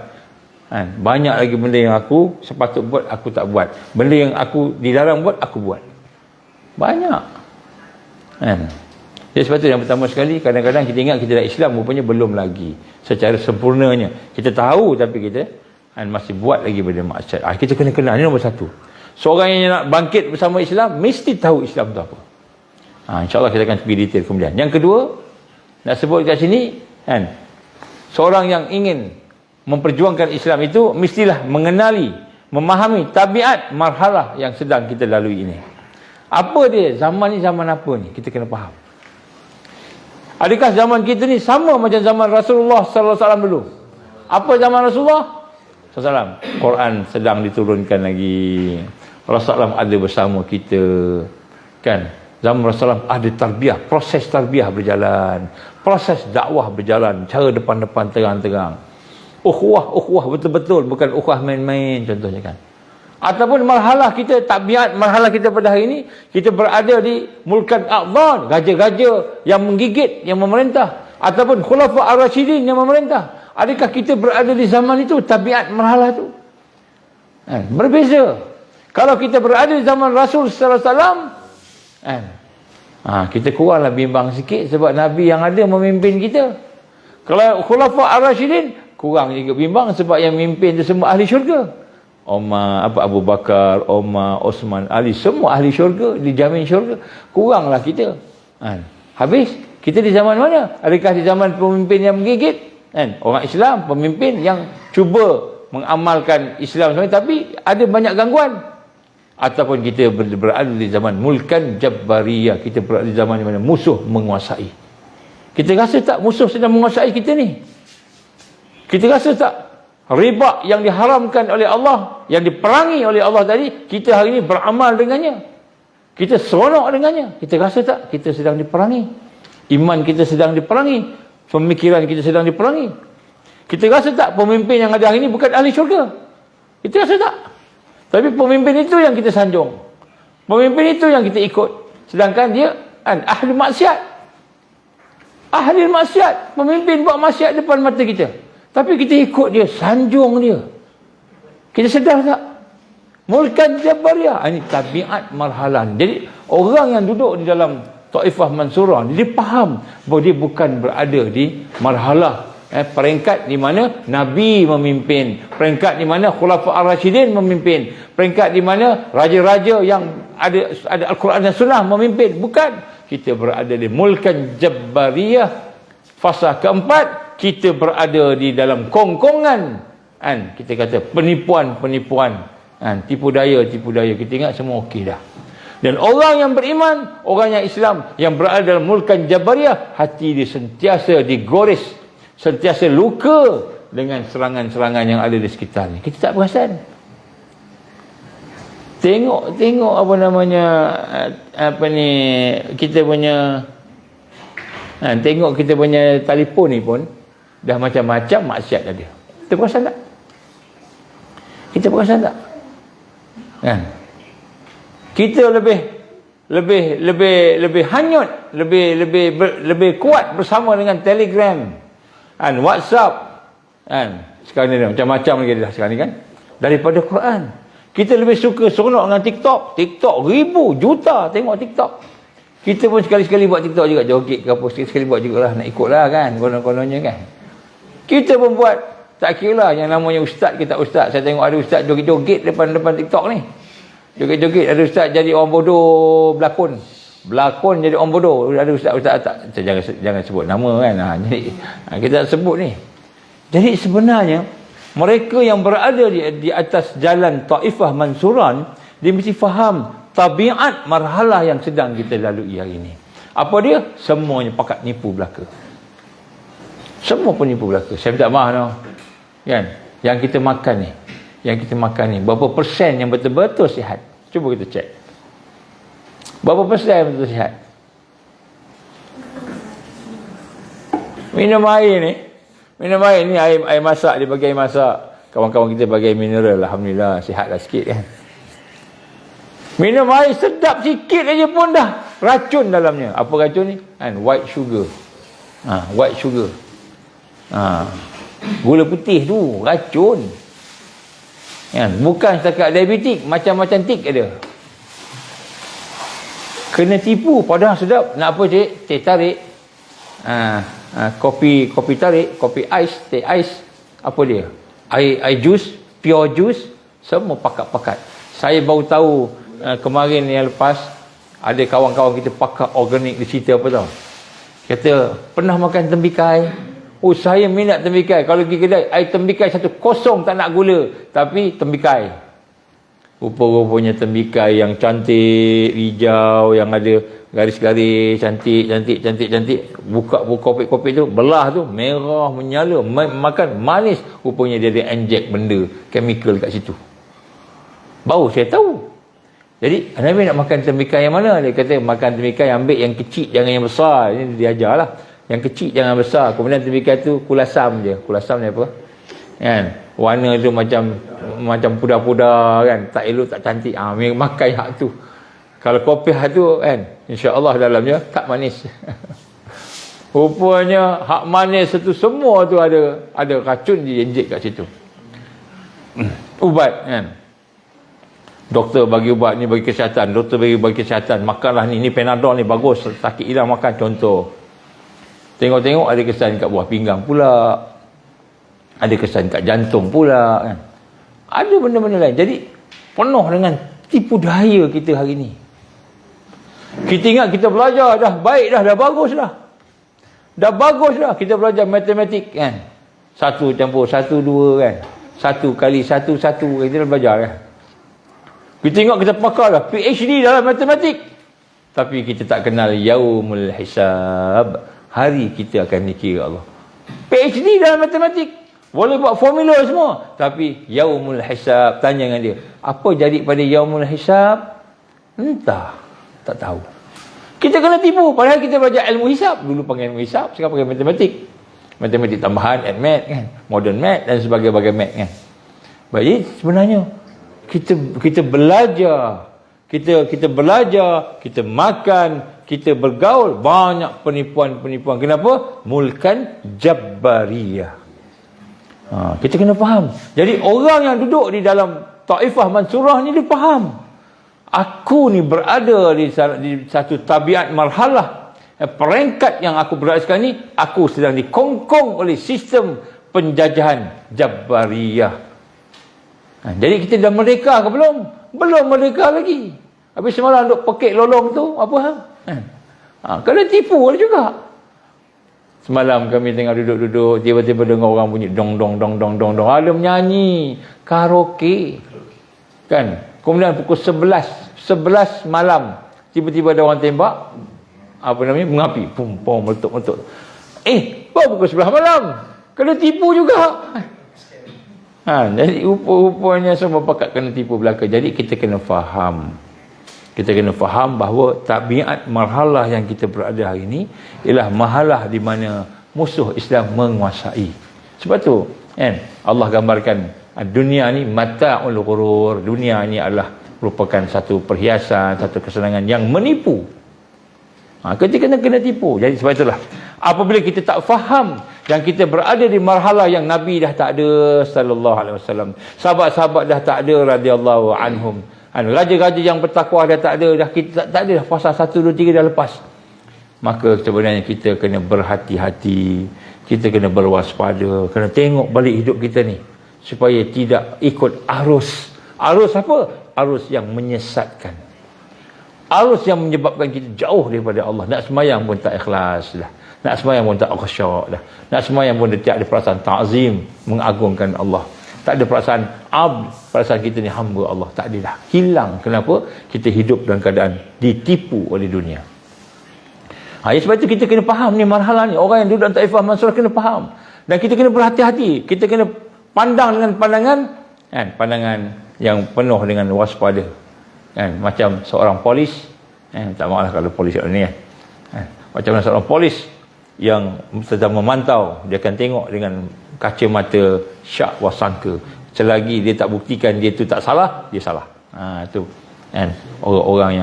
Banyak lagi benda yang aku sepatut buat, aku tak buat. Benda yang aku dilarang buat, aku buat. Banyak. Jadi sebab tu yang pertama sekali, kadang-kadang kita ingat kita dah Islam, rupanya belum lagi secara sempurnanya. Kita tahu tapi kita masih buat lagi benda maksiat. Kita kena kenal, ini nombor satu. Seorang yang nak bangkit bersama Islam mesti tahu Islam tu apa. InsyaAllah kita akan pergi detail kemudian. Yang kedua, nak sebut kat sini, seorang yang ingin memperjuangkan Islam itu mestilah mengenali, memahami tabiat marhalah yang sedang kita lalui ini. Apa dia? Zaman ni zaman apa ni? Kita kena faham. Adakah zaman kita ni sama macam zaman Rasulullah sallallahu alaihi wasallam dulu? Apa zaman Rasulullah sallallahu alaihi wasallam? Quran sedang diturunkan lagi. Rasulullah ada bersama kita. Kan? Zaman Rasulullah ada tarbiyah, proses tarbiyah berjalan, proses dakwah berjalan, cara depan-depan terang-terang. Ukhuwah betul-betul, bukan ukhuwah main-main contohnya kan. Ataupun marhalah kita, tabiat marhalah kita pada hari ini, kita berada di mulkan a'dhan, gajah-gajah yang menggigit, yang memerintah, ataupun khulafa ar-rasyidin yang memerintah. Adakah kita berada di zaman itu, tabiat marhalah itu? Berbeza. Kalau kita berada di zaman Rasul sallallahu alaihi wasallam, kita kuranglah bimbang sikit sebab Nabi yang ada memimpin kita. Kalau khulafa ar-rasyidin, kurang juga bimbang sebab yang memimpin itu semua ahli syurga. Abu Bakar, Umar, Osman, Ali, semua ahli syurga, dijamin syurga. Kuranglah kita. Habis, kita di zaman mana? Adakah di zaman pemimpin yang menggigit? Orang Islam, pemimpin yang cuba mengamalkan Islam sebenarnya, tapi ada banyak gangguan. Ataupun kita berada di zaman mulkan jabbariyah, kita berada di zaman di mana musuh menguasai. Kita rasa tak musuh sedang menguasai kita ni? Kita rasa tak riba yang diharamkan oleh Allah, yang diperangi oleh Allah tadi, kita hari ini beramal dengannya, kita seronok dengannya? Kita rasa tak kita sedang diperangi? Iman kita sedang diperangi, pemikiran kita sedang diperangi. Kita rasa tak pemimpin yang ada hari ini bukan ahli syurga? Kita rasa tak? Tapi pemimpin itu yang kita sanjung, pemimpin itu yang kita ikut, sedangkan dia ahli maksiat. Ahli maksiat, pemimpin buat maksiat depan mata kita, tapi kita ikut dia, sanjung dia. Kita sedar tak? Mulkan jabbariyah, ini tabiat marhalan. Jadi orang yang duduk di dalam Taifah Mansurah, dia faham bahawa dia bukan berada di marhalah peringkat di mana Nabi memimpin, peringkat di mana Khulafa Ar-Rasyidin memimpin, peringkat di mana raja-raja yang ada Al-Quran dan Sunnah memimpin. Bukan. Kita berada di mulkan jabbariyah. Fasa keempat, kita berada di dalam kongkongan, kita kata penipuan-penipuan, tipu daya. Kita ingat semua okey dah. Dan orang yang beriman, orang yang Islam yang berada dalam mulkan jabbariyah, hati dia sentiasa digores, sentiasa luka dengan serangan-serangan yang ada di sekitar ni. Kita tak perasan. Tengok apa namanya, kita punya tengok kita punya telefon ni pun dah macam-macam maksiat ada. Kita perasan tak? Kita perasan tak? Kita lebih hanyut, lebih kuat bersama dengan Telegram, WhatsApp, sekarang ni macam-macam lagi dah sekarang ni kan, daripada Quran. Kita lebih suka seronok dengan TikTok ribu juta tengok TikTok. Kita pun sekali-sekali buat TikTok juga, joget ke apa, sekali-sekali buat jugalah, nak ikut lah kan, konon-kononnya kan. Kita pun buat, tak kira lah yang namanya ustaz ke tak ustaz. Saya tengok ada ustaz joget-joget depan TikTok ni, joget-joget. Ada ustaz jadi orang bodoh, berlakon jadi orang bodoh. Ada ustaz tak, jangan sebut nama kan. Jadi kita tak sebut ni. Jadi sebenarnya mereka yang berada di atas jalan Taifah Mansuran, dia mesti faham tabiat marhalah yang sedang kita lalui hari ini. Apa dia? Semuanya pakat nipu belaka. Semua penipu belaka. Saya minta maaf no. Kan? Yang kita makan ni, berapa persen yang betul-betul sihat? Cuba kita cek. Berapa persen yang betul sihat? Minum air ni, air masak, dia bagi air masak. Kawan-kawan kita bagi mineral, alhamdulillah sihatlah sikit kan. Minum air sedap sikit aja pun dah racun dalamnya. Apa racun ni? White sugar. White sugar. Gula putih tu racun. Bukan setakat diabetik, macam-macam tik ada. Kena tipu padahal sedap. Nak apa cik? Teh tarik. Kopi tarik, kopi ais, teh ais. Apa dia? Air jus, pure jus, semua pakat-pakat. Saya baru tahu kemarin yang lepas, ada kawan-kawan kita pakar organik, dia cerita apa tau. Kata, pernah makan tembikai? Oh, saya minat tembikai. Kalau pergi kedai, air tembikai satu kosong, tak nak gula. Tapi tembikai. Rupa-rupanya tembikai yang cantik, hijau, yang ada garis-garis, cantik. Buka kopi tu, belah tu, merah, menyala. Makan manis. Rupanya dia ada inject benda, chemical kat situ. Baru saya tahu. Jadi, Nabi nak makan tembikai yang mana? Dia kata, makan tembikai, ambil yang kecil, jangan yang besar. Ini dia ajar lah. Yang kecil, jangan besar. Kemudian tembikai tu, kulasam je. Kulasam ni apa? Kan? Warna tu macam pudar-pudar kan. Tak elok, tak cantik. Makan hak tu. Kalau kopi hak tu kan, insya-Allah dalamnya tak manis. Rupanya hak manis itu semua tu ada racun diinjek kat situ. Ubat kan. Doktor bagi ubat ni bagi kesihatan, doktor bagi kesihatan, makanlah ni Panadol ni bagus, sakit hilang makan, contoh. Tengok-tengok ada kesan kat buah pinggang pula. Ada kesan kat jantung pula kan. Ada benda-benda lain. Jadi penuh dengan tipu daya kita hari ni. Kita ingat kita belajar dah baik dah bagus dah. Dah bagus dah kita belajar matematik kan. 1 campur 1 2 kan. 1 kali 1 1 kita dah belajar kan. Kita tengok kita pakar lah PhD dalam matematik. Tapi kita tak kenal yaumul hisab. Hari kita akan dikira Allah. PhD dalam matematik. Boleh buat formula semua. Tapi yaumul hisab. Tanya dengan dia. Apa jadi pada yaumul hisab? Entah. Tak tahu. Kita kena tipu. Padahal kita belajar ilmu hisab. Dulu panggil ilmu hisab. Sekarang panggil matematik. Matematik tambahan, math kan. Modern math dan sebagainya math kan. Baik, sebenarnya kita belajar. Kita belajar, kita makan, kita bergaul, banyak penipuan-penipuan. Kenapa? Mulkan Jabbariyah. Kita kena faham. Jadi orang yang duduk di dalam Taifah Mansurah ni dia faham. Aku ni berada di satu tabiat marhalah. Peringkat yang aku berada sekarang ni, aku sedang dikongkong oleh sistem penjajahan Jabbariyah. Jadi kita dah merdeka ke belum? Belum merdeka lagi. Habis semalam duk pekik lolong tu, apa hang? Kena tipu juga. Semalam kami tengah duduk-duduk, tiba-tiba dengar orang bunyi dong dong dong dong dong dong. Ada menyanyi karaoke. Kan? Kemudian pukul 11 malam, tiba-tiba ada orang tembak. Apa namanya? Mengapi. Pum pum meletup-meletup. Baru pukul 11 malam. Kena tipu juga. Jadi rupanya semua pakat kena tipu belaka. Jadi kita kena faham. Kita kena faham bahawa tabiat marhalah yang kita berada hari ini ialah marhalah di mana musuh Islam menguasai. Sebab tu kan Allah gambarkan dunia ni mata'ul ghurur. Dunia ni adalah merupakan satu perhiasan, satu kesenangan yang menipu. Kita kena tipu. Jadi sebab itulah apabila kita tak faham yang kita berada di marhalah yang Nabi dah tak ada sallallahu alaihi wasallam, sahabat-sahabat dah tak ada radhiyallahu anhum, raja-raja yang bertakwa dah tak ada, dah kita tak ada dah, fasa 1 2 3 dah lepas. Maka sebenarnya kita kena berhati-hati, kita kena berwaspada, kena tengok balik hidup kita ni supaya tidak ikut arus. Arus apa? Arus yang menyesatkan. Arus yang menyebabkan kita jauh daripada Allah. Nak sembahyang pun tak ikhlas dah. Nak sembahyang pun tak khusyuk dah. Nak sembahyang pun tak ada perasaan ta'zim, mengagungkan Allah. Tak ada perasaan perasaan kita ni hamba Allah. Tak ada dah. Hilang. Kenapa? Kita hidup dalam keadaan ditipu oleh dunia. Sebab itu kita kena faham ni marhalah ni. Orang yang duduk dalam Taifah Mansurah kena faham. Dan kita kena berhati-hati. Kita kena pandang dengan pandangan yang penuh dengan waspada. Macam seorang polis, tak maaf kalau polis ni macam seorang polis yang sedang memantau, dia akan tengok dengan kacamata syak wasangka. Selagi dia tak buktikan dia tu tak salah, dia salah. Tu orang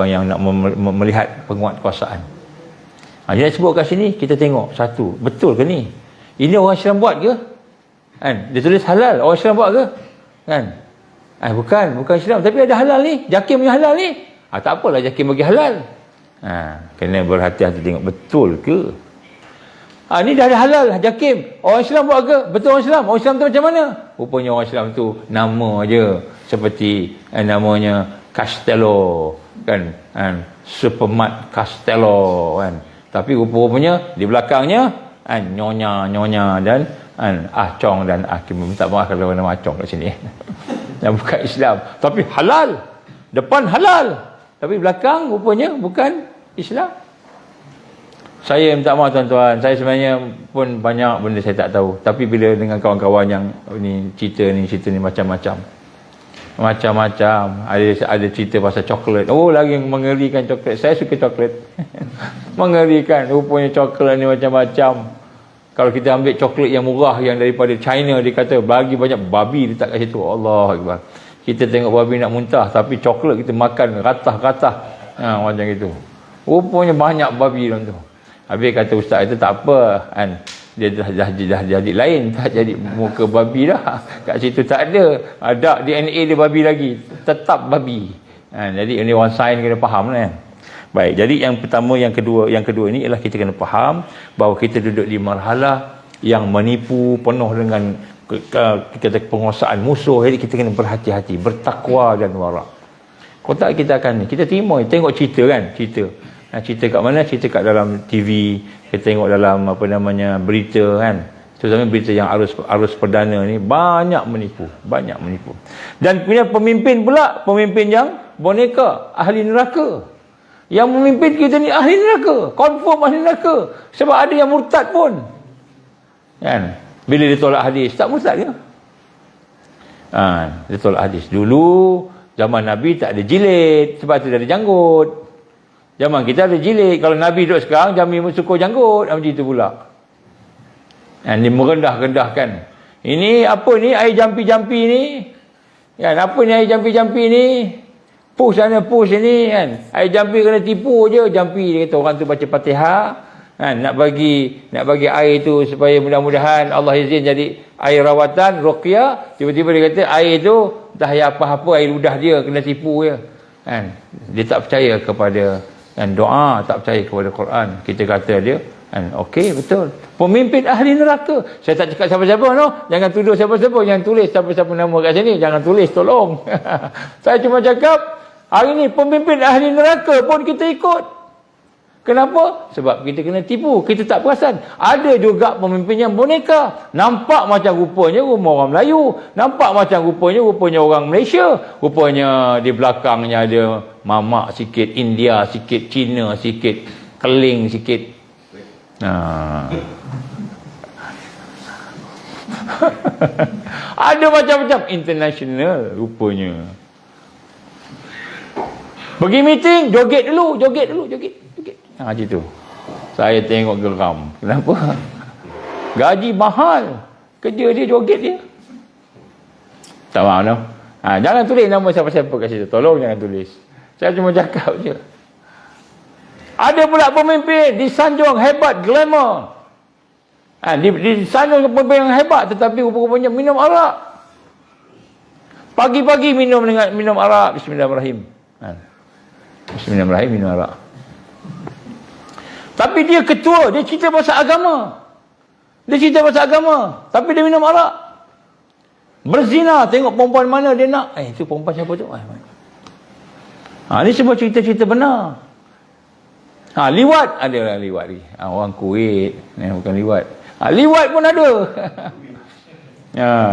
yang nak melihat penguatkuasaan. Dia sebut kat sini, kita tengok satu, betul ke ni? Ini orang Islam buat ke? Dia tulis halal, orang Islam buat ke? Bukan Islam, tapi ada halal ni. Jakim punya halal ni. Tak apalah Jakim bagi halal. Kena berhati-hati tengok betul ke. Ni dah ada halal Jakim. Orang Islam buat ke? Betul orang Islam. Orang Islam tu macam mana? Rupanya orang Islam tu nama je. Seperti namanya Castello kan. Supermat Castello kan. Tapi rupa-rupanya di belakangnya nyonya dan Chong dan Kim. Minta maaf kalau nama Chong kat sini. Yang bukan Islam, tapi halal. Depan halal, tapi belakang rupanya bukan Islam. Saya minta maaf tuan-tuan, saya sebenarnya pun banyak benda saya tak tahu. Tapi bila dengan kawan-kawan yang cerita ni macam-macam. Ada cerita pasal coklat. Lagi mengerikan coklat. Saya suka coklat. Mengerikan. Rupanya coklat ni macam-macam. Kalau kita ambil coklat yang murah yang daripada China, dia kata bagi banyak babi letak kat situ. Allah Akbar. Kita tengok babi nak muntah, tapi coklat kita makan ratah-ratah. Macam itu. Rupanya banyak babi dalam tu. Habis kata ustaz itu tak apa dia dah jadi lain, tak jadi muka babi dah. Kat situ tak ada DNA dia babi lagi, tetap babi. Jadi ini orang sains kena faham lah. Baik, jadi yang pertama, yang kedua ini ialah kita kena faham bahawa kita duduk di marhalah yang menipu, penuh dengan kita penguasaan musuh. Jadi kita kena berhati-hati, bertakwa dan warak. Kalau tak kita akan kita tengok cerita kan, cerita kat mana? Cerita kat dalam TV, kita tengok dalam berita kan. Terutama berita yang arus perdana ni banyak menipu. Dan punya pemimpin pula, pemimpin yang boneka, ahli neraka. Yang memimpin kita ni ahli neraka, confirm ahli neraka. Sebab ada yang murtad pun. Kan? Bila dia tolak hadis, tak murtad ke? Dia tolak hadis. Dulu zaman Nabi tak ada jilid, sebab tu dia ada janggut. Zaman kita ada jilid. Kalau Nabi duduk sekarang, jamin syukur janggut. Macam itu pula. Dia merendah-rendahkan. Ini apa ni air jampi-jampi ni? Kan, apa ni air jampi-jampi ni? Push sana, push ni kan. Air jampi kena tipu je. Jampi dia kata orang tu baca Fatihah. Kan, nak bagi air tu supaya mudah-mudahan Allah izin jadi air rawatan, ruqyah. Tiba-tiba dia kata air tu dah apa-apa, air ludah dia kena tipu je. Kan, dia tak percaya kepada doa, tak percaya kepada Quran. Kita kata dia okey, betul. Pemimpin ahli neraka. Saya tak cakap siapa-siapa, no. Jangan tuduh siapa-siapa. Jangan tulis siapa-siapa nama kat sini. Jangan tulis, tolong. Saya cuma cakap, hari ni pemimpin ahli neraka pun kita ikut. Kenapa? Sebab kita kena tipu. Kita tak perasan. Ada juga pemimpin yang boneka. Nampak macam rupanya orang Melayu. Nampak macam rupanya orang Malaysia. Rupanya di belakangnya ada mamak sikit, India sikit, Cina sikit, Keling sikit. Ada macam-macam international rupanya. Pergi meeting, joget dulu. Macam tu. Saya tengok geram. Kenapa? Gaji mahal. Kerja dia joget dia. Tak faham no? Jangan tulis nama siapa-siapa kat situ. Tolong jangan tulis. Saya cuma cakap je. Ada pula pemimpin disanjung hebat, glamour. Disanjung pemimpin yang hebat, tetapi rupa-rupanya minum arak. Pagi-pagi minum arak. Bismillahirrahmanirrahim. Bismillahirrahmanirrahim, minum arak. Tapi dia ketua, dia cerita pasal agama. Tapi dia minum arak. Berzina, tengok perempuan mana dia nak. Itu perempuan siapa tu? Ini semua cerita-cerita benar. Liwat, ada liwat lagi. Orang Kuwait, bukan liwat. Liwat pun ada.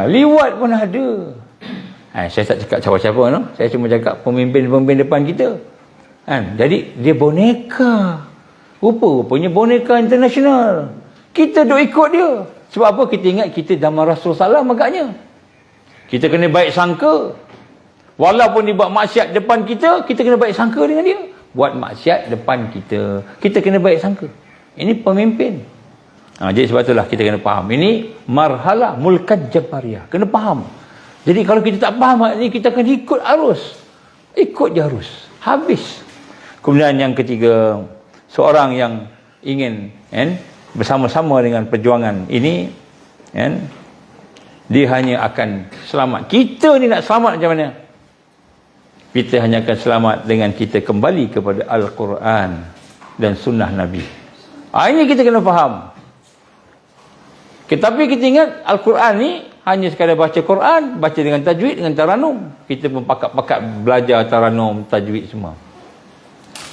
Liwat pun ada. Saya tak cakap siapa-siapa, no? Saya cuma cakap pemimpin-pemimpin depan kita. Jadi dia boneka. Rupa-rupanya boneka international. Kita duk ikut dia. Sebab apa? Kita ingat kita zaman Rasul Salam agaknya. Kita kena baik sangka. Walaupun dia buat maksiat depan kita, kita kena baik sangka dengan dia. Buat maksiat depan kita, kita kena baik sangka. Ini pemimpin. Jadi sebab itulah kita kena faham. Ini marhalah mulkad jabariyah. Kena faham. Jadi kalau kita tak faham ini, kita akan ikut arus. Ikut je arus. Habis. Kemudian yang ketiga, seorang yang ingin bersama-sama dengan perjuangan ini, dia hanya akan selamat. Kita ni nak selamat macam mana? Kita hanya akan selamat dengan kita kembali kepada Al-Quran dan Sunnah Nabi. Ini kita kena faham. Tapi kita ingat Al-Quran ni hanya sekadar baca Quran, baca dengan tajwid, dengan taranum. Kita pun pakat-pakat belajar taranum, tajwid semua.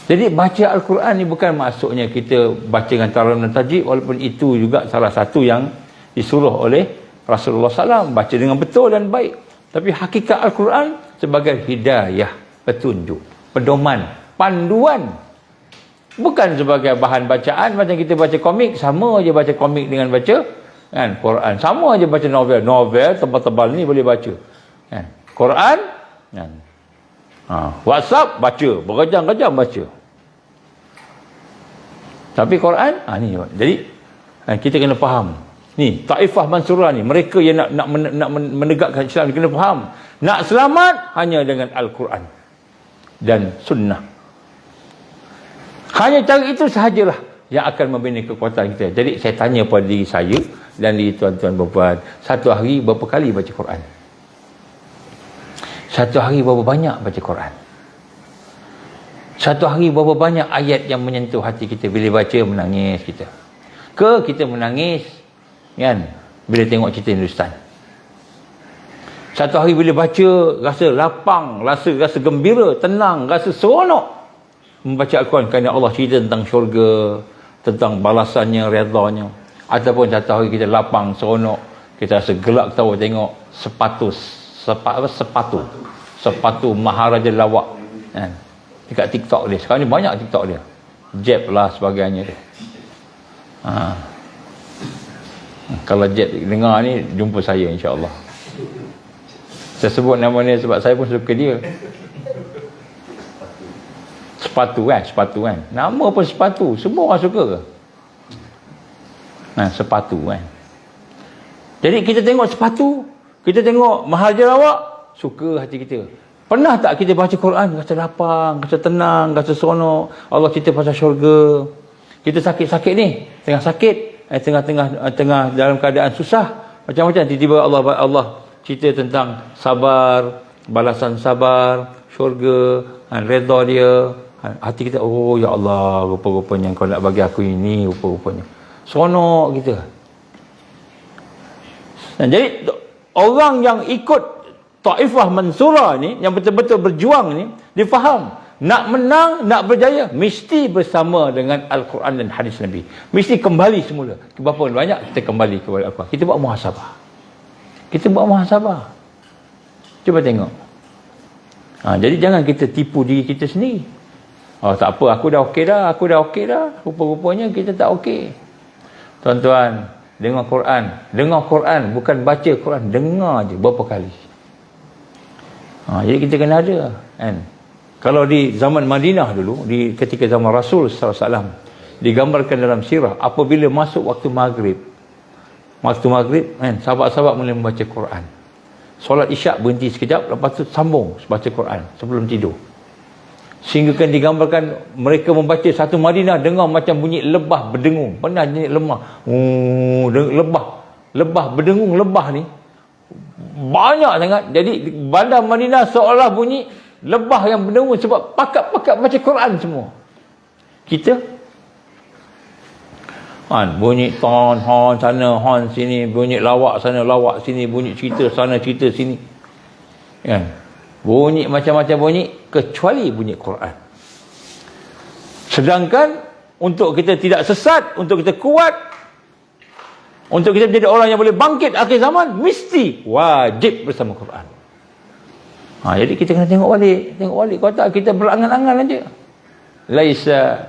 Jadi baca Al-Quran ni bukan maksudnya kita baca dengan taranum dan tajwid, walaupun itu juga salah satu yang disuruh oleh Rasulullah SAW. Baca dengan betul dan baik. Tapi hakikat Al-Quran sebagai hidayah, petunjuk, pedoman, panduan. Bukan sebagai bahan bacaan macam kita baca komik. Sama je baca komik dengan baca Quran. Sama je baca novel. Novel tebal-tebal ni boleh baca. Quran, WhatsApp baca, berjam-jam baca. Tapi Quran, ni. Jadi kita kena faham. Ni Taifah Mansurah ni, mereka yang nak menegakkan Islam, kena faham. Nak selamat hanya dengan Al-Quran dan Sunnah. Hanya cara itu sahajalah yang akan membina kekuatan kita. Jadi saya tanya pada diri saya dan diri tuan-tuan perempuan, satu hari berapa kali baca Quran? Satu hari berapa banyak baca Quran? Satu hari berapa banyak ayat yang menyentuh hati kita? Bila baca menangis kita. Ke kita menangis bila tengok cerita Hindustan? Satu hari bila baca rasa lapang, rasa gembira, tenang, rasa seronok membaca Al-Quran kerana Allah cerita tentang syurga, tentang balasannya, redanya. Ataupun satu hari kita lapang, seronok, kita rasa gelak ketawa tengok sepatu Maharaja Lawak kan, dekat TikTok dia. Sekarang ni banyak TikTok dia, Jeb lah sebagainya dia. Kalau Jeb dengar ni, jumpa saya insya-Allah. Saya sebut nama dia sebab saya pun suka dia. Sepatu kan, nama pun sepatu, semua orang suka ke? Sepatu kan. Jadi kita tengok sepatu, kita tengok Maharaja Lawak, suka hati kita. Pernah tak kita baca Quran rasa lapang, rasa tenang, rasa seronok, Allah cerita pasal syurga. Kita sakit-sakit ni, tengah sakit, tengah dalam keadaan susah, macam-macam, tiba-tiba Allah cerita tentang sabar, balasan sabar, syurga, redha dia. Hati kita, oh ya Allah, rupa-rupanya kau nak bagi aku ini, rupa-rupanya seronok kita. Jadi orang yang ikut Taifah Mansurah ni, yang betul-betul berjuang ni, dia faham nak menang, nak berjaya, mesti bersama dengan Al-Quran dan hadis Nabi. Mesti kembali semula. Berapa banyak kita kembali kepada Al-Quran. Kita buat muhasabah. Cuba tengok. Jadi jangan kita tipu diri kita sendiri. Tak apa, aku dah okey dah. Rupa-rupanya kita tak okey. Tuan-tuan, dengar Quran, bukan baca Quran, dengar je berapa kali. Jadi kita kena ada kan. Kalau di zaman Madinah dulu, ketika zaman Rasul SAW, digambarkan dalam sirah, apabila masuk waktu maghrib kan, sahabat-sahabat mula membaca Quran. Solat isyak berhenti sekejap, lepas tu sambung baca Quran sebelum tidur. Sehingga kan digambarkan mereka membaca satu Madinah dengar macam bunyi lebah berdengung. Pernah bunyi lebah berdengung. Lebah ni banyak sangat. Jadi bandar Madinah seolah bunyi lebah yang berdengung sebab pakat-pakat baca Quran semua. Kita bunyi hon sana, hon sini, bunyi lawak sana, lawak sini, bunyi cerita sana, cerita sini kan. Bunyi macam-macam bunyi, kecuali bunyi Quran. Sedangkan untuk kita tidak sesat, untuk kita kuat, untuk kita menjadi orang yang boleh bangkit akhir zaman, mesti wajib bersama Quran. Jadi kita kena tengok balik. Kalau tak kita berangan-angan aja.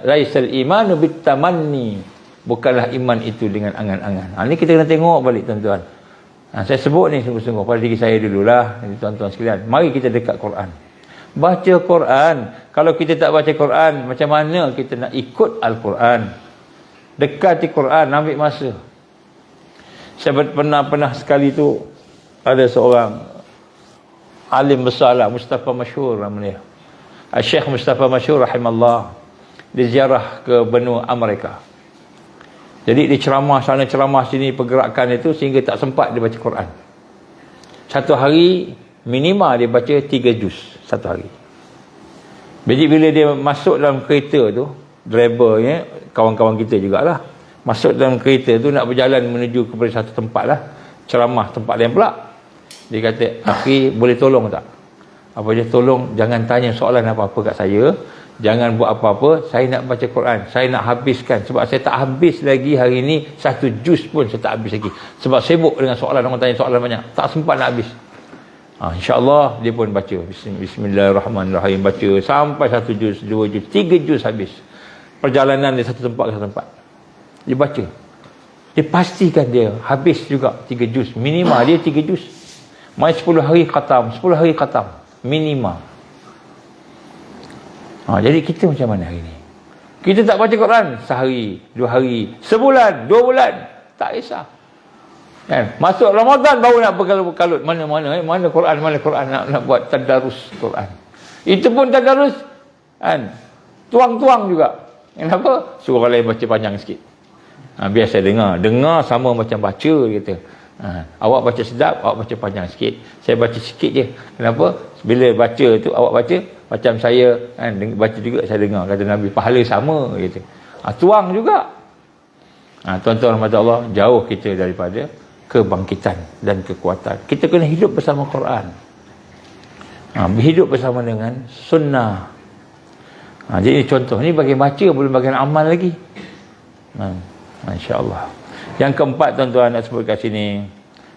Laisal imanu bitamanni. Bukanlah iman itu dengan angan-angan. Ini kita kena tengok balik, tuan-tuan. Saya sebut ni sungguh-sungguh pada diri saya dululah, tuan-tuan sekalian. Mari kita dekat Quran. Baca Quran. Kalau kita tak baca Quran, macam mana kita nak ikut Al-Quran? Dekati Quran, ambil masa. Saya pernah sekali tu, ada seorang alim besar lah, Mustafa Masyhur namanya. Syekh Mustafa Masyhur rahimallah. Dia ziarah ke benua Amerika. Jadi dia ceramah sana, ceramah sini, pergerakan itu sehingga tak sempat dia baca Quran. Satu hari minima dia baca 3 juz satu hari. Jadi bila dia masuk dalam kereta tu, drivernya kawan-kawan kita jugalah, masuk dalam kereta tu nak berjalan menuju kepada satu tempat lah, ceramah tempat lain pula. Dia kata, "Akhi, boleh tolong tak?" Apa dia, tolong jangan tanya soalan apa-apa kat saya. Jangan buat apa-apa, saya nak baca Quran. Saya nak habiskan. Sebab saya tak habis lagi hari ni, 1 juz pun saya tak habis lagi. Sebab sibuk dengan soalan, orang tanya soalan banyak. Tak sempat nak habis. InsyaAllah dia pun baca. Bismillahirrahmanirrahim. Baca sampai 1 juz, 2 juz, 3 juz habis. Perjalanan dari satu tempat ke satu tempat. Dia baca. Dia pastikan dia habis juga 3 juz. Minima dia 3 juz. Main 10 hari khatam. 10 hari khatam. Minima. Jadi kita macam mana hari ni? Kita tak baca Quran sehari, 2 hari, sebulan, 2 bulan, tak kisah. Kan? Masuk Ramadan baru nak berkalut-kalut. Mana Quran nak buat tadarus Quran. Itu pun tadarus kan, tuang-tuang juga. Kenapa? Suruh orang lain baca panjang sikit. Biar saya dengar sama macam baca kita. Awak baca sedap, awak baca panjang sikit. Saya baca sikit je. Kenapa? Bila baca tu, awak baca macam saya kan, baca juga saya dengar, kata Nabi, pahala sama gitu. Tuang juga. Tuan-tuan rahmat Allah, jauh kita daripada kebangkitan dan kekuatan. Kita kena hidup bersama Quran. Hidup bersama dengan sunnah. Jadi contoh ni bagian baca, belum bagian amal lagi. InsyaAllah. Yang keempat, tuan-tuan, nak sebut kat sini,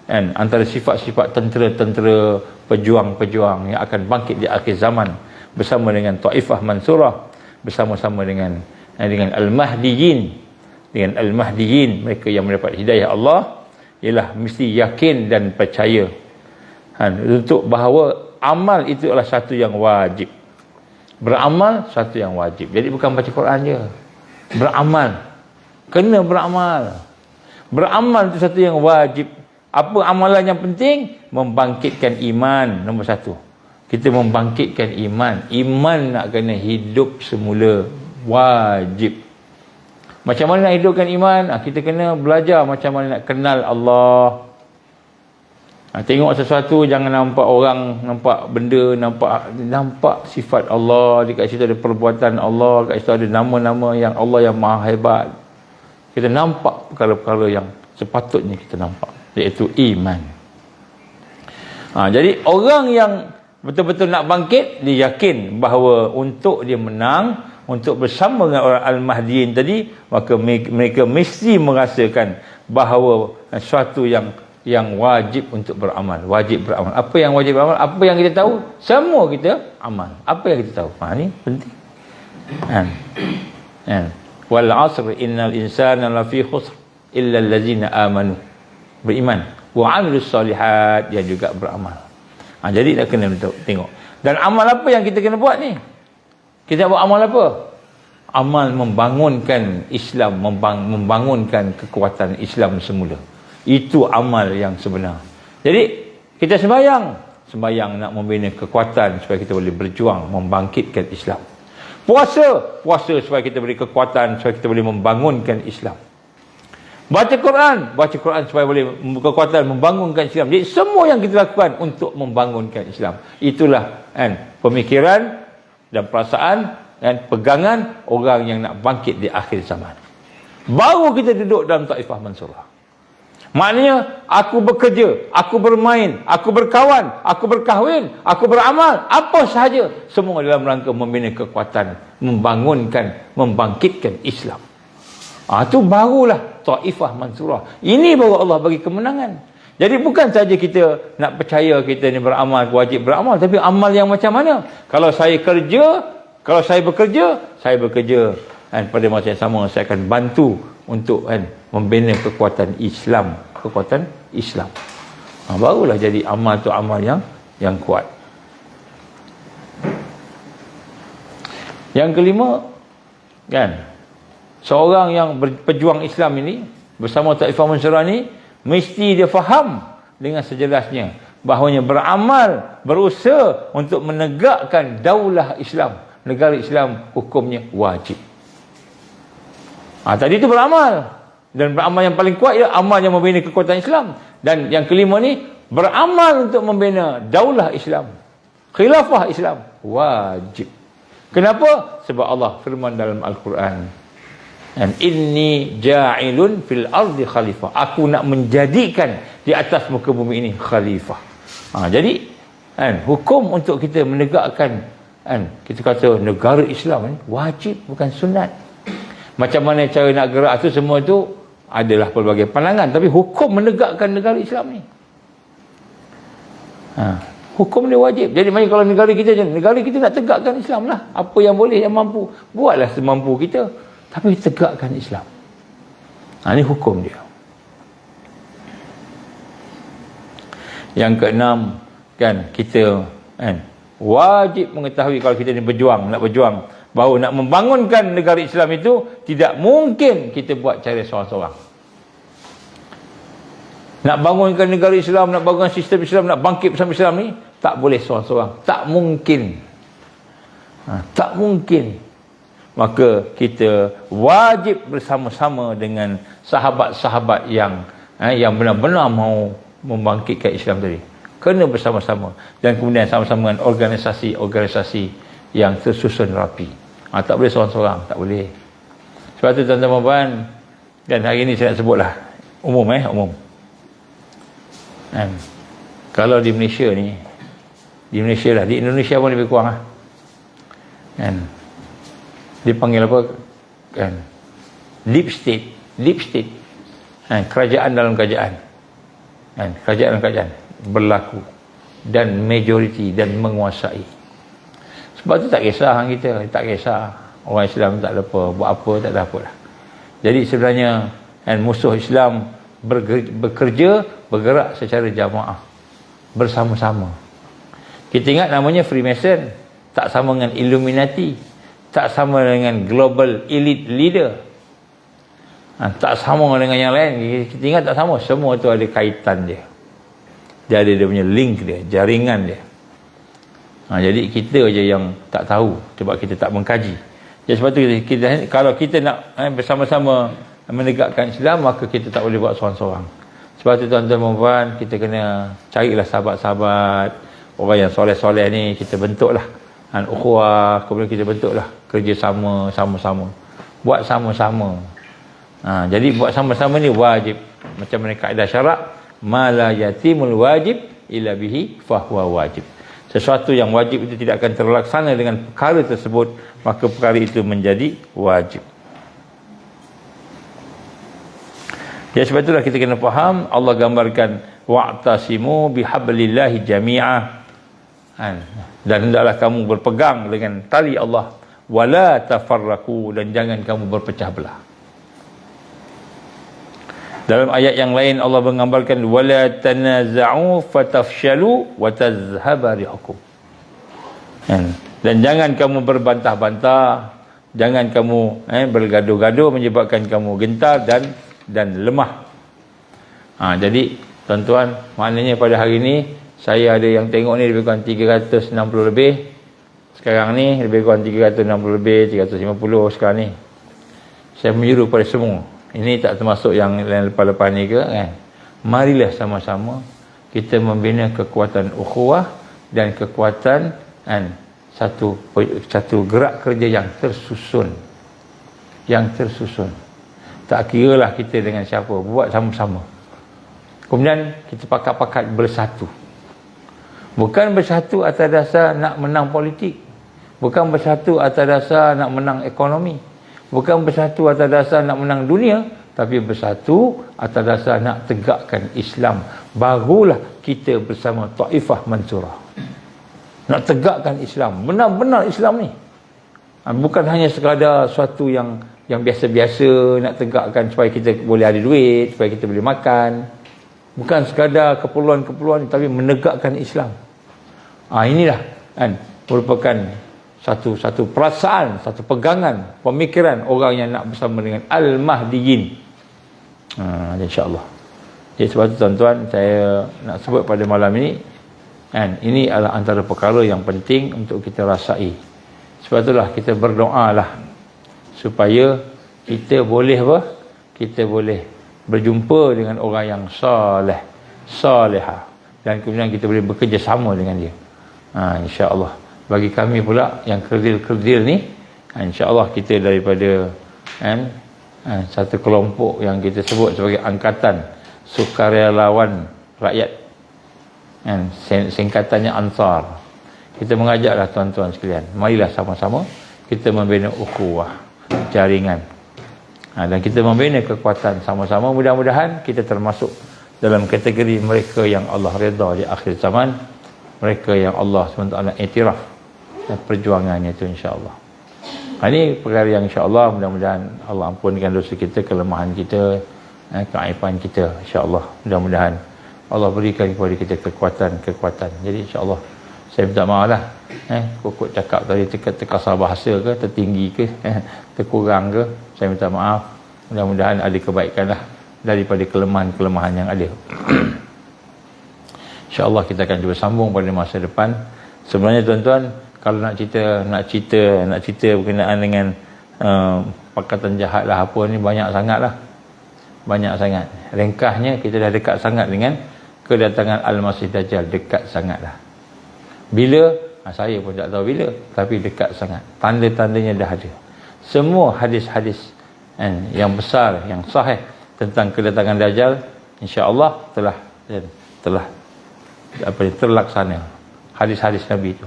kan, antara sifat-sifat tentera-tentera pejuang-pejuang yang akan bangkit di akhir zaman bersama dengan Taifah Mansurah, bersama-sama dengan Al-Mahdiyin, mereka yang mendapat hidayah Allah, ialah mesti yakin dan percaya untuk bahawa amal itu adalah satu yang wajib. Beramal satu yang wajib. Jadi bukan baca Quran je, beramal, kena beramal. Beramal itu satu yang wajib. Apa amalan yang penting? Membangkitkan iman, nombor satu. Kita membangkitkan iman. Iman nak kena hidup semula, wajib. Macam mana nak hidupkan iman? Kita kena belajar macam mana nak kenal Allah. Tengok sesuatu, jangan nampak orang, nampak benda, nampak sifat Allah. Dekat situ ada perbuatan Allah, dekat situ ada nama-nama yang Allah yang maha hebat. Kita nampak perkara-perkara yang sepatutnya kita nampak, iaitu iman. Jadi orang yang betul-betul nak bangkit, dia yakin bahawa untuk dia menang, untuk bersama dengan orang Al-Mahdiyin tadi, maka mereka mesti merasakan bahawa sesuatu yang wajib untuk beramal. Wajib beramal. Apa yang wajib beramal? Apa yang kita tahu? Semua kita amal. Apa yang kita tahu? Ini penting. Wal 'asr innal insana lafi khusr illa allazina amanu, beriman, wa 'amilus solihat, yang juga beramal. Jadi nak kena tengok. Dan amal apa yang kita kena buat ni? Kita buat amal apa? Amal membangunkan Islam, membangunkan kekuatan Islam semula. Itu amal yang sebenar. Jadi kita sembahyang nak membina kekuatan supaya kita boleh berjuang membangkitkan Islam. Puasa supaya kita beri kekuatan, supaya kita boleh membangunkan Islam. Baca Quran supaya boleh kekuatan membangunkan Islam. Jadi semua yang kita lakukan untuk membangunkan Islam. Itulah pemikiran dan perasaan dan pegangan orang yang nak bangkit di akhir zaman. Baru kita duduk dalam Taifah Mansurah. Maknanya aku bekerja, aku bermain, aku berkawan, aku berkahwin, aku beramal, apa sahaja, semua dalam rangka membina kekuatan, membangunkan, membangkitkan Islam. Itu barulah Taifah Mansurah. Ini baru Allah bagi kemenangan. Jadi bukan saja kita nak percaya kita ni beramal, wajib beramal, tapi amal yang macam mana? Kalau saya bekerja, pada masa yang sama saya akan bantu untuk membina kekuatan Islam. Barulah jadi amal tu amal yang kuat. Yang kelima, seorang yang berpejuang Islam ini bersama Taifah Mansurah ni, mesti dia faham dengan sejelasnya bahawanya beramal, berusaha untuk menegakkan daulah Islam, negara Islam, hukumnya wajib. Tadi itu beramal. Dan beramal yang paling kuat ialah amal yang membina kekuatan Islam. Dan yang kelima ni, beramal untuk membina daulah Islam, khilafah Islam, wajib. Kenapa? Sebab Allah firman dalam Al-Quran, inni ja'ilun fil ardi khalifah, aku nak menjadikan di atas muka bumi ini khalifah. Jadi hukum untuk kita menegakkan kita kata negara Islam wajib, bukan sunat. Macam mana cara nak gerak tu, semua tu adalah pelbagai pandangan, tapi hukum menegakkan negara Islam ni, hukum dia wajib. Jadi macam kalau negara kita nak tegakkan Islam lah, apa yang boleh, yang mampu, buatlah semampu kita, tapi tegakkan Islam. Ini hukum dia. Yang keenam, kita wajib mengetahui kalau kita ni nak berjuang, bahawa nak membangunkan negara Islam itu tidak mungkin kita buat cara seorang-seorang. Nak bangunkan negara Islam, nak bangunkan sistem Islam, nak bangkit bersama Islam ni, tak boleh seorang-seorang, tak mungkin. Tak mungkin. Maka kita wajib bersama-sama dengan sahabat-sahabat yang benar-benar mau membangkitkan Islam tadi. Kena bersama-sama, dan kemudian sama-sama dengan organisasi-organisasi yang tersusun rapi. Tak boleh seorang-seorang, tak boleh. Sebab tu tuan-tuan, dan hari ni saya nak sebutlah umum. Kalau di Malaysia ni, di Indonesia pun lebih kurang dipanggil apa, deep state. kerajaan dalam kerajaan, kerajaan dalam kerajaan berlaku dan majoriti dan menguasai. Sebab tu tak kisah hang kita, tak kisah orang Islam tak ada apa, buat apa tak ada apa dah. Jadi sebenarnya musuh Islam bekerja, bergerak secara jamaah, bersama-sama. Kita ingat namanya Freemason, tak sama dengan Illuminati, tak sama dengan Global Elite Leader, tak sama dengan yang lain. Kita ingat tak sama, semua tu ada kaitan dia. Dia ada dia punya link dia, jaringan dia. Jadi kita je yang tak tahu sebab kita tak mengkaji. Jadi sebab tu kita kalau kita nak bersama-sama menegakkan Islam, maka kita tak boleh buat seorang-seorang. Sebab tu tuan-tuan dan puan, kita kena carilah sahabat-sahabat, orang yang soleh-soleh ni, kita bentuklah ukhuwah, kemudian kita bentuklah kerjasama sama-sama. Buat sama-sama. Jadi buat sama-sama ni wajib. Macam mana kaedah syarak, ma la yatimul wajib illa bihi fahuwa wajib. Sesuatu yang wajib itu tidak akan terlaksana dengan perkara tersebut, maka perkara itu menjadi wajib. Ya, sebab itulah kita kena faham, Allah gambarkan wa'tasimu bihablillahi jami'ah, dan hendaklah kamu berpegang dengan tali Allah, wala tafarraqu, dan jangan kamu berpecah belah. Dalam ayat yang lain Allah menggambarkan wala tanaza'u fatafshalu wa tazhaba rihukum, dan jangan kamu berbantah-bantah, jangan kamu bergaduh-gaduh menyebabkan kamu gentar dan lemah. Jadi tuan-tuan, maknanya pada hari ini saya ada yang tengok ni lebih kurang 360 lebih. Sekarang ni lebih kurang 360 lebih, 350 sekarang ni. Saya menyuruh pada semua, ini tak termasuk yang lepas-lepas ni ke, marilah sama-sama kita membina kekuatan ukhuwah dan kekuatan satu gerak kerja yang tersusun. Tak kiralah kita dengan siapa, buat sama-sama. Kemudian kita pakat-pakat bersatu. Bukan bersatu atas dasar nak menang politik, bukan bersatu atas dasar nak menang ekonomi, bukan bersatu atas dasar nak menang dunia, tapi bersatu atas dasar nak tegakkan Islam. Barulah kita bersama Taifah Mansurah. Nak tegakkan Islam, benar-benar Islam ni. Bukan hanya sekadar suatu yang biasa-biasa nak tegakkan supaya kita boleh ada duit, supaya kita boleh makan. Bukan sekadar keperluan-keperluan, tapi menegakkan Islam. Inilah merupakan satu perasaan, satu pegangan, pemikiran orang yang nak bersama dengan Al-Mahdiyin. InsyaAllah. Jadi sebab itu tuan-tuan, saya nak sebut pada malam ini, ini adalah antara perkara yang penting untuk kita rasai. Sebab itulah kita berdoalah supaya kita boleh kita boleh berjumpa dengan orang yang salihah, dan kemudian kita boleh bekerjasama dengan dia. InsyaAllah. Bagi kami pula yang kerdil-kerdil ni, insya-Allah kita daripada satu kelompok yang kita sebut sebagai Angkatan Sukarelawan Rakyat, singkatannya Ansar. Kita mengajaklah tuan-tuan sekalian, marilah sama-sama kita membina ukhuwah, jaringan, dan kita membina kekuatan sama-sama. Mudah-mudahan kita termasuk dalam kategori mereka yang Allah redha di akhir zaman, mereka yang Allah SWT iktiraf perjuangannya itu, insya-Allah. Ini perkara yang insya-Allah mudah-mudahan Allah ampunkan dosa kita, kelemahan kita, keaiban kita, insya-Allah. Mudah-mudahan Allah berikan kepada kita kekuatan. Jadi insya-Allah saya minta maaf lah, Kokok cakap tadi terkasar bahasa ke, tertinggi ke, terkurang ke, saya minta maaf. Mudah-mudahan ada kebaikan lah daripada kelemahan-kelemahan yang ada. InsyaAllah kita akan cuba sambung pada masa depan. Sebenarnya tuan-tuan, kalau nak cerita berkenaan dengan pakatan jahat lah apa ni, banyak sangat. Ringkasnya, kita dah dekat sangat dengan kedatangan Al-Masih Dajjal, dekat sangat lah. Bila? Saya pun tak tahu bila, tapi dekat sangat. Tanda-tandanya dah ada. Semua hadis-hadis yang besar, yang sahih tentang kedatangan Dajjal, insya-Allah telah terlaksana. Hadis-hadis Nabi itu.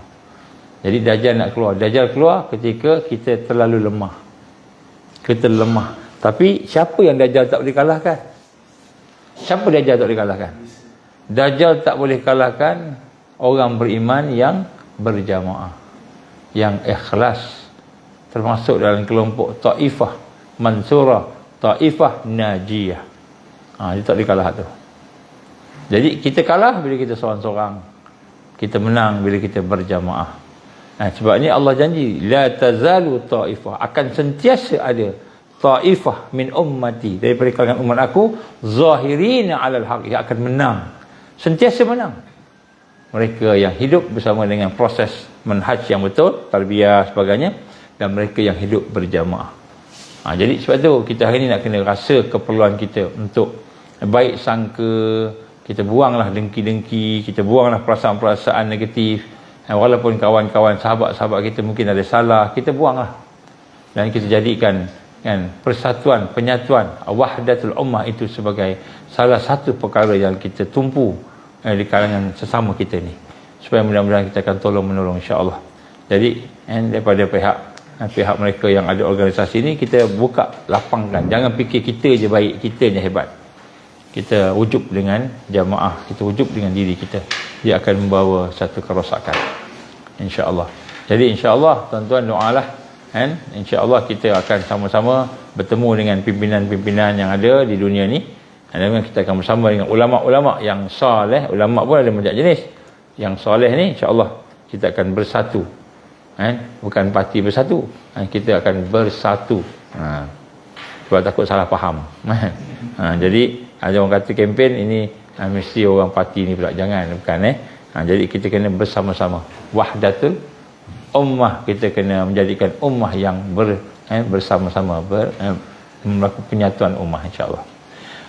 Jadi Dajjal nak keluar. Dajjal keluar ketika kita terlalu lemah. Kita lemah. Tapi siapa yang Dajjal tak boleh kalahkan? Siapa Dajjal tak boleh kalahkan? Dajjal tak boleh kalahkan orang beriman yang berjamaah, yang ikhlas, termasuk dalam kelompok taifah mansurah, taifah najiyah. Dia tak boleh kalah tu. Jadi kita kalah bila kita seorang-seorang, kita menang bila kita berjamaah. Sebab ni Allah janji, la tazalu taifah, akan sentiasa ada taifah min ummati, daripada kalangan umat aku, zahirina alal haq, yang akan menang, sentiasa menang. Mereka yang hidup bersama dengan proses manhaj yang betul, tarbiyah sebagainya, dan mereka yang hidup berjamaah. Jadi sebab tu kita hari ni nak kena rasa keperluan kita untuk baik sangka, kita buanglah dengki-dengki, kita buanglah perasaan-perasaan negatif. Walaupun kawan-kawan, sahabat-sahabat kita mungkin ada salah, kita buanglah. Dan kita jadikan persatuan, penyatuan, wahdatul ummah itu sebagai salah satu perkara yang kita tumpu di kalangan sesama kita ni. Supaya mudah-mudahan kita akan tolong-menolong, insya-Allah. Jadi daripada pihak mereka yang ada organisasi ni, kita buka, lapangkan. Jangan fikir kita je baik, kita je hebat. Kita wujud dengan jamaah, kita wujud dengan diri kita. Dia akan membawa satu kerosakan, insya-Allah. Jadi insya-Allah tuan-tuan doalah, insya-Allah kita akan sama-sama bertemu dengan pimpinan-pimpinan yang ada di dunia ni. Dan kita akan bersama dengan ulama-ulama yang soleh. Ulama pun ada banyak jenis. Yang soleh ni insya-Allah kita akan bersatu. Bukan parti bersatu, kita akan bersatu. Sebab takut salah faham. Jadi ada orang kata kempen ini mesti orang parti ni pula, jangan, bukan jadi kita kena bersama-sama, wahdatul ummah, kita kena menjadikan ummah yang bersama-sama, melakukan penyatuan ummah, insya-Allah.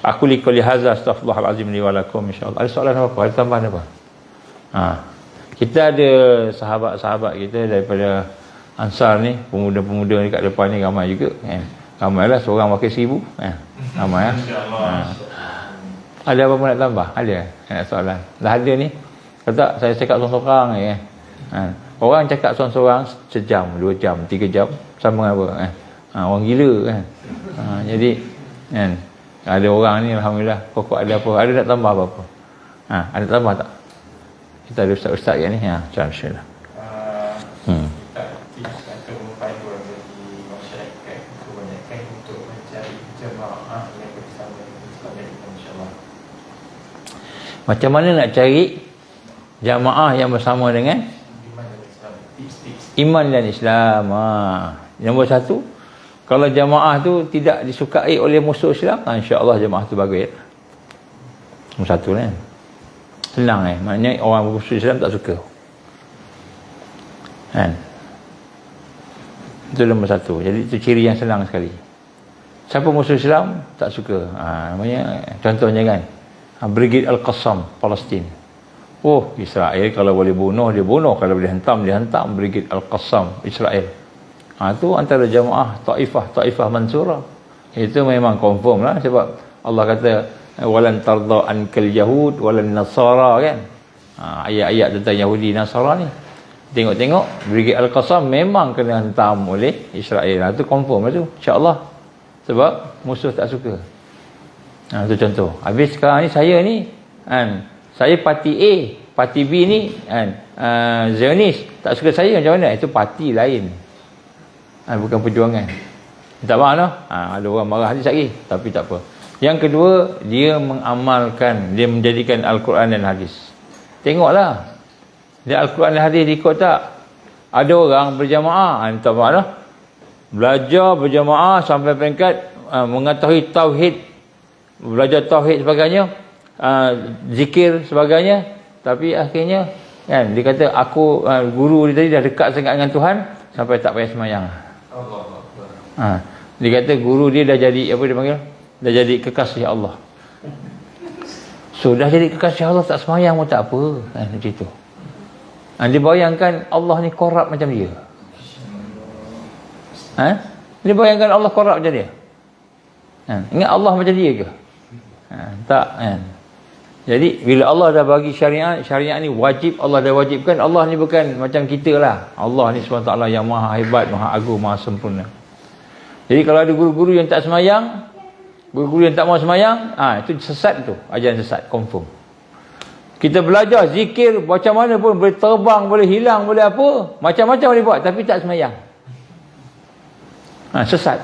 Aku liqali hadza astaghfirullahalazim li wa lakum, insya-Allah. Ada soalan apa? Ada tambahan apa? Kita ada sahabat-sahabat kita daripada Ansar ni, pemuda-pemuda ni kat depan ni ramai juga, ramailah, seorang wakil 1000, ramai Ada apa-apa nak tambah? Ada soalan? Dah ada ni? Kalau tak, saya cakap seorang-seorang je. Orang cakap seorang-seorang sejam, 2 jam, 3 jam, sama apa? Orang gila kan? Jadi ada orang ni, alhamdulillah, pokok ada apa? Ada nak tambah apa-apa? Ada tambah tak? Kita ada ustaz-ustaz kan ni? Macam bismillah. Macam mana nak cari jamaah yang bersama dengan iman dan Islam? Nombor 1, kalau jamaah tu tidak disukai oleh musuh Islam, insya-Allah jamaah tu bagus. Nombor 1 kan. Senang maknanya orang musuh Islam tak suka. Itu nombor 1. Jadi itu ciri yang senang sekali. Siapa musuh Islam tak suka? Namanya, contohnya kan, Brigade Al-Qassam, Palestin. Israel kalau boleh bunuh, dia bunuh. Kalau boleh hentam, dia hentam. Brigade Al-Qassam, Israel. Itu antara jamaah Taifah Mansurah. Itu memang confirm lah. Sebab Allah kata, walan tarda ankal yahud walan nasara kan. Ayat-ayat tentang Yahudi Nasara ni. Tengok-tengok, Brigade Al-Qassam memang kena hentam oleh Israel. Itu confirm lah tu, insya-Allah. Sebab musuh tak suka. Itu contoh. Habis sekarang ni saya ni saya parti A, parti B ni Zionis tak suka saya, macam mana? Itu parti lain, bukan perjuangan. Tak faham lah. Ada orang marah hadis lagi, tapi tak apa. Yang kedua, dia mengamalkan, dia menjadikan Al-Quran dan hadis. Tengoklah, dia Al-Quran dan hadis diikut tak? Ada orang berjamaah, tak faham lah, belajar berjamaah sampai peringkat mengetahui tauhid, belajar tauhid sebagainya, zikir sebagainya, tapi akhirnya dia kata aku guru dia tadi dah dekat sangat dengan Tuhan sampai tak payah sembahyang. Dia kata guru dia dah jadi apa dia panggil, dah jadi kekasih Allah. So dah jadi kekasih Allah, tak sembahyang pun tak apa, macam tu. Dia bayangkan Allah ni korup macam dia. Dia bayangkan Allah korup macam dia. Ingat Allah macam dia ke? Tak kan. Jadi bila Allah dah bagi syariat ni wajib, Allah dah wajibkan. Allah ni bukan macam kita lah. Allah ni SWT yang maha hebat, maha agung, maha sempurna. Jadi kalau ada guru-guru yang tak semayang, Guru yang tak mau semayang, itu sesat tu, ajaran sesat, confirm. Kita belajar zikir macam mana pun, boleh terbang, boleh hilang, boleh apa, macam-macam boleh buat, tapi tak semayang. Sesat.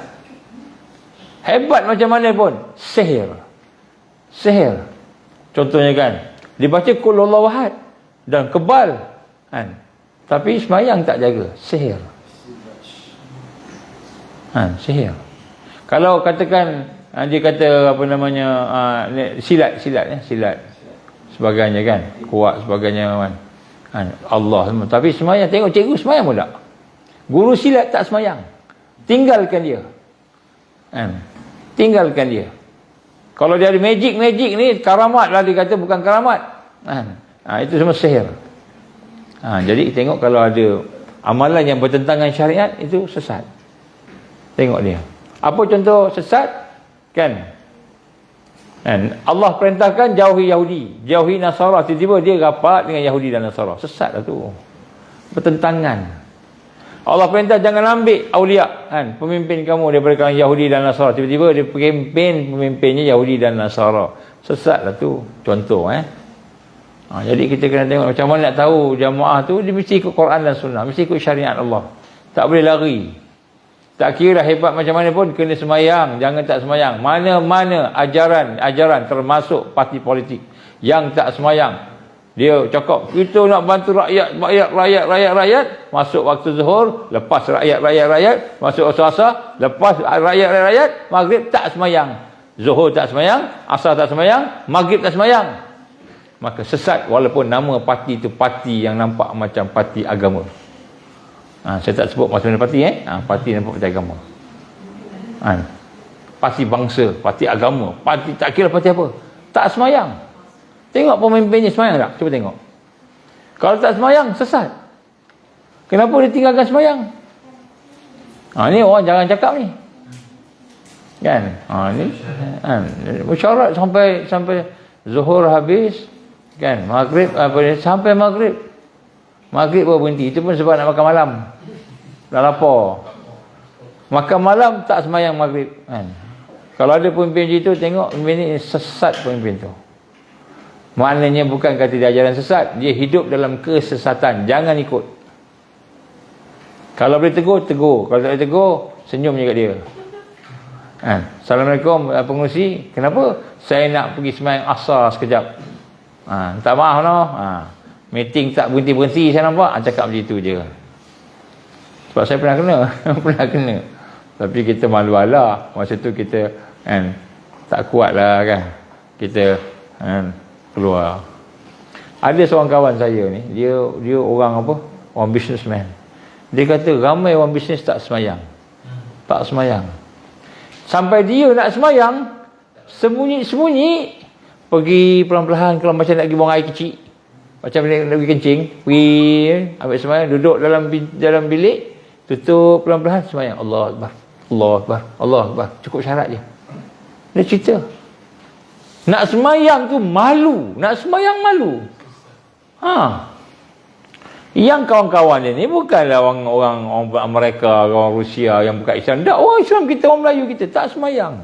Hebat macam mana pun, sihir. Contohnya kan, dibaca Qul Huwallahu Ahad dan kebal, kan? Tapi semayang tak jaga, sihir. Sihir. Kalau katakan dia kata apa namanya, silat sebagainya kan, kuat sebagainya kan, Allah semua. Tapi semayang, tengok cikgu semayang pun tak. Guru silat tak semayang, tinggalkan dia. Tinggalkan dia. Kalau dia ada magic ni, karamat lah dia kata, bukan karamat. Itu semua sihir. Jadi tengok, kalau ada amalan yang bertentangan syariat, itu sesat. Tengok dia. Apa contoh sesat? Kan? Allah perintahkan jauhi Yahudi, jauhi Nasara, tiba-tiba dia rapat dengan Yahudi dan Nasara. Sesat lah tu. Bertentangan. Allah perintah jangan ambil awliya, pemimpin kamu daripada kalangan Yahudi dan Nasara, tiba-tiba dia pemimpinnya Yahudi dan Nasara. Sesat lah tu. Contoh jadi kita kena tengok macam mana nak tahu jamaah tu, dia mesti ikut Quran dan Sunnah, mesti ikut syariat Allah. Tak boleh lari. Tak kira hebat macam mana pun, kena semayang, jangan tak semayang. Mana-mana ajaran termasuk parti politik yang tak semayang, dia cakap kita nak bantu rakyat, masuk waktu zuhur, lepas rakyat, masuk asar, lepas rakyat, maghrib tak semayang, zuhur tak semayang, asar tak semayang, maghrib tak semayang. Maka sesat, walaupun nama parti itu parti yang nampak macam parti agama. Saya tak sebut macam mana parti parti nampak parti agama. Parti bangsa, parti agama, parti tak kira parti apa, tak semayang. Tengok pemimpinnya semayang tak? Cuba tengok. Kalau tak semayang, sesat. Kenapa dia tinggalkan semayang? Ni orang jangan cakap ni. Kan? Ni musyarat sampai zuhur habis, kan? Maghrib sampai maghrib baru berhenti. Itu pun sebab nak makan malam, dah lapar. Makan malam tak semayang maghrib, kan? Kalau ada pemimpin itu, tengok pemimpin ni sesat. Pemimpin tu maknanya bukan kata dia ajaran sesat, dia hidup dalam kesesatan. Jangan ikut. Kalau boleh tegur, kalau tak boleh tegur, senyum je kat dia. Assalamualaikum pengurusi, kenapa? Saya nak pergi semayang asar sekejap. Tak maaf no. Meeting tak berhenti-berhenti saya nampak. Cakap macam tu je. Sebab saya pernah kena. Tapi kita malu Allah. Masa tu kita tak kuat lah kan. Kita keluar. Ada seorang kawan saya ni, dia orang apa? Orang businessman. Dia kata ramai orang bisnes tak semayang. Sampai dia nak semayang, sembunyi-sembunyi, pergi pelan-pelan, kalau macam nak pergi buang air kecil, macam nak pergi kencing, pergi ambil semayang, duduk dalam bilik, tutup pelan-pelan, semayang. Allah Akbar, Allah Akbar, Allah Akbar. Cukup syarat je. Dia cerita nak semayang tu malu, Yang kawan-kawan dia ni bukanlah orang Amerika, orang Rusia yang bukan Islam. Tak, orang Islam kita, orang Melayu kita tak semayang.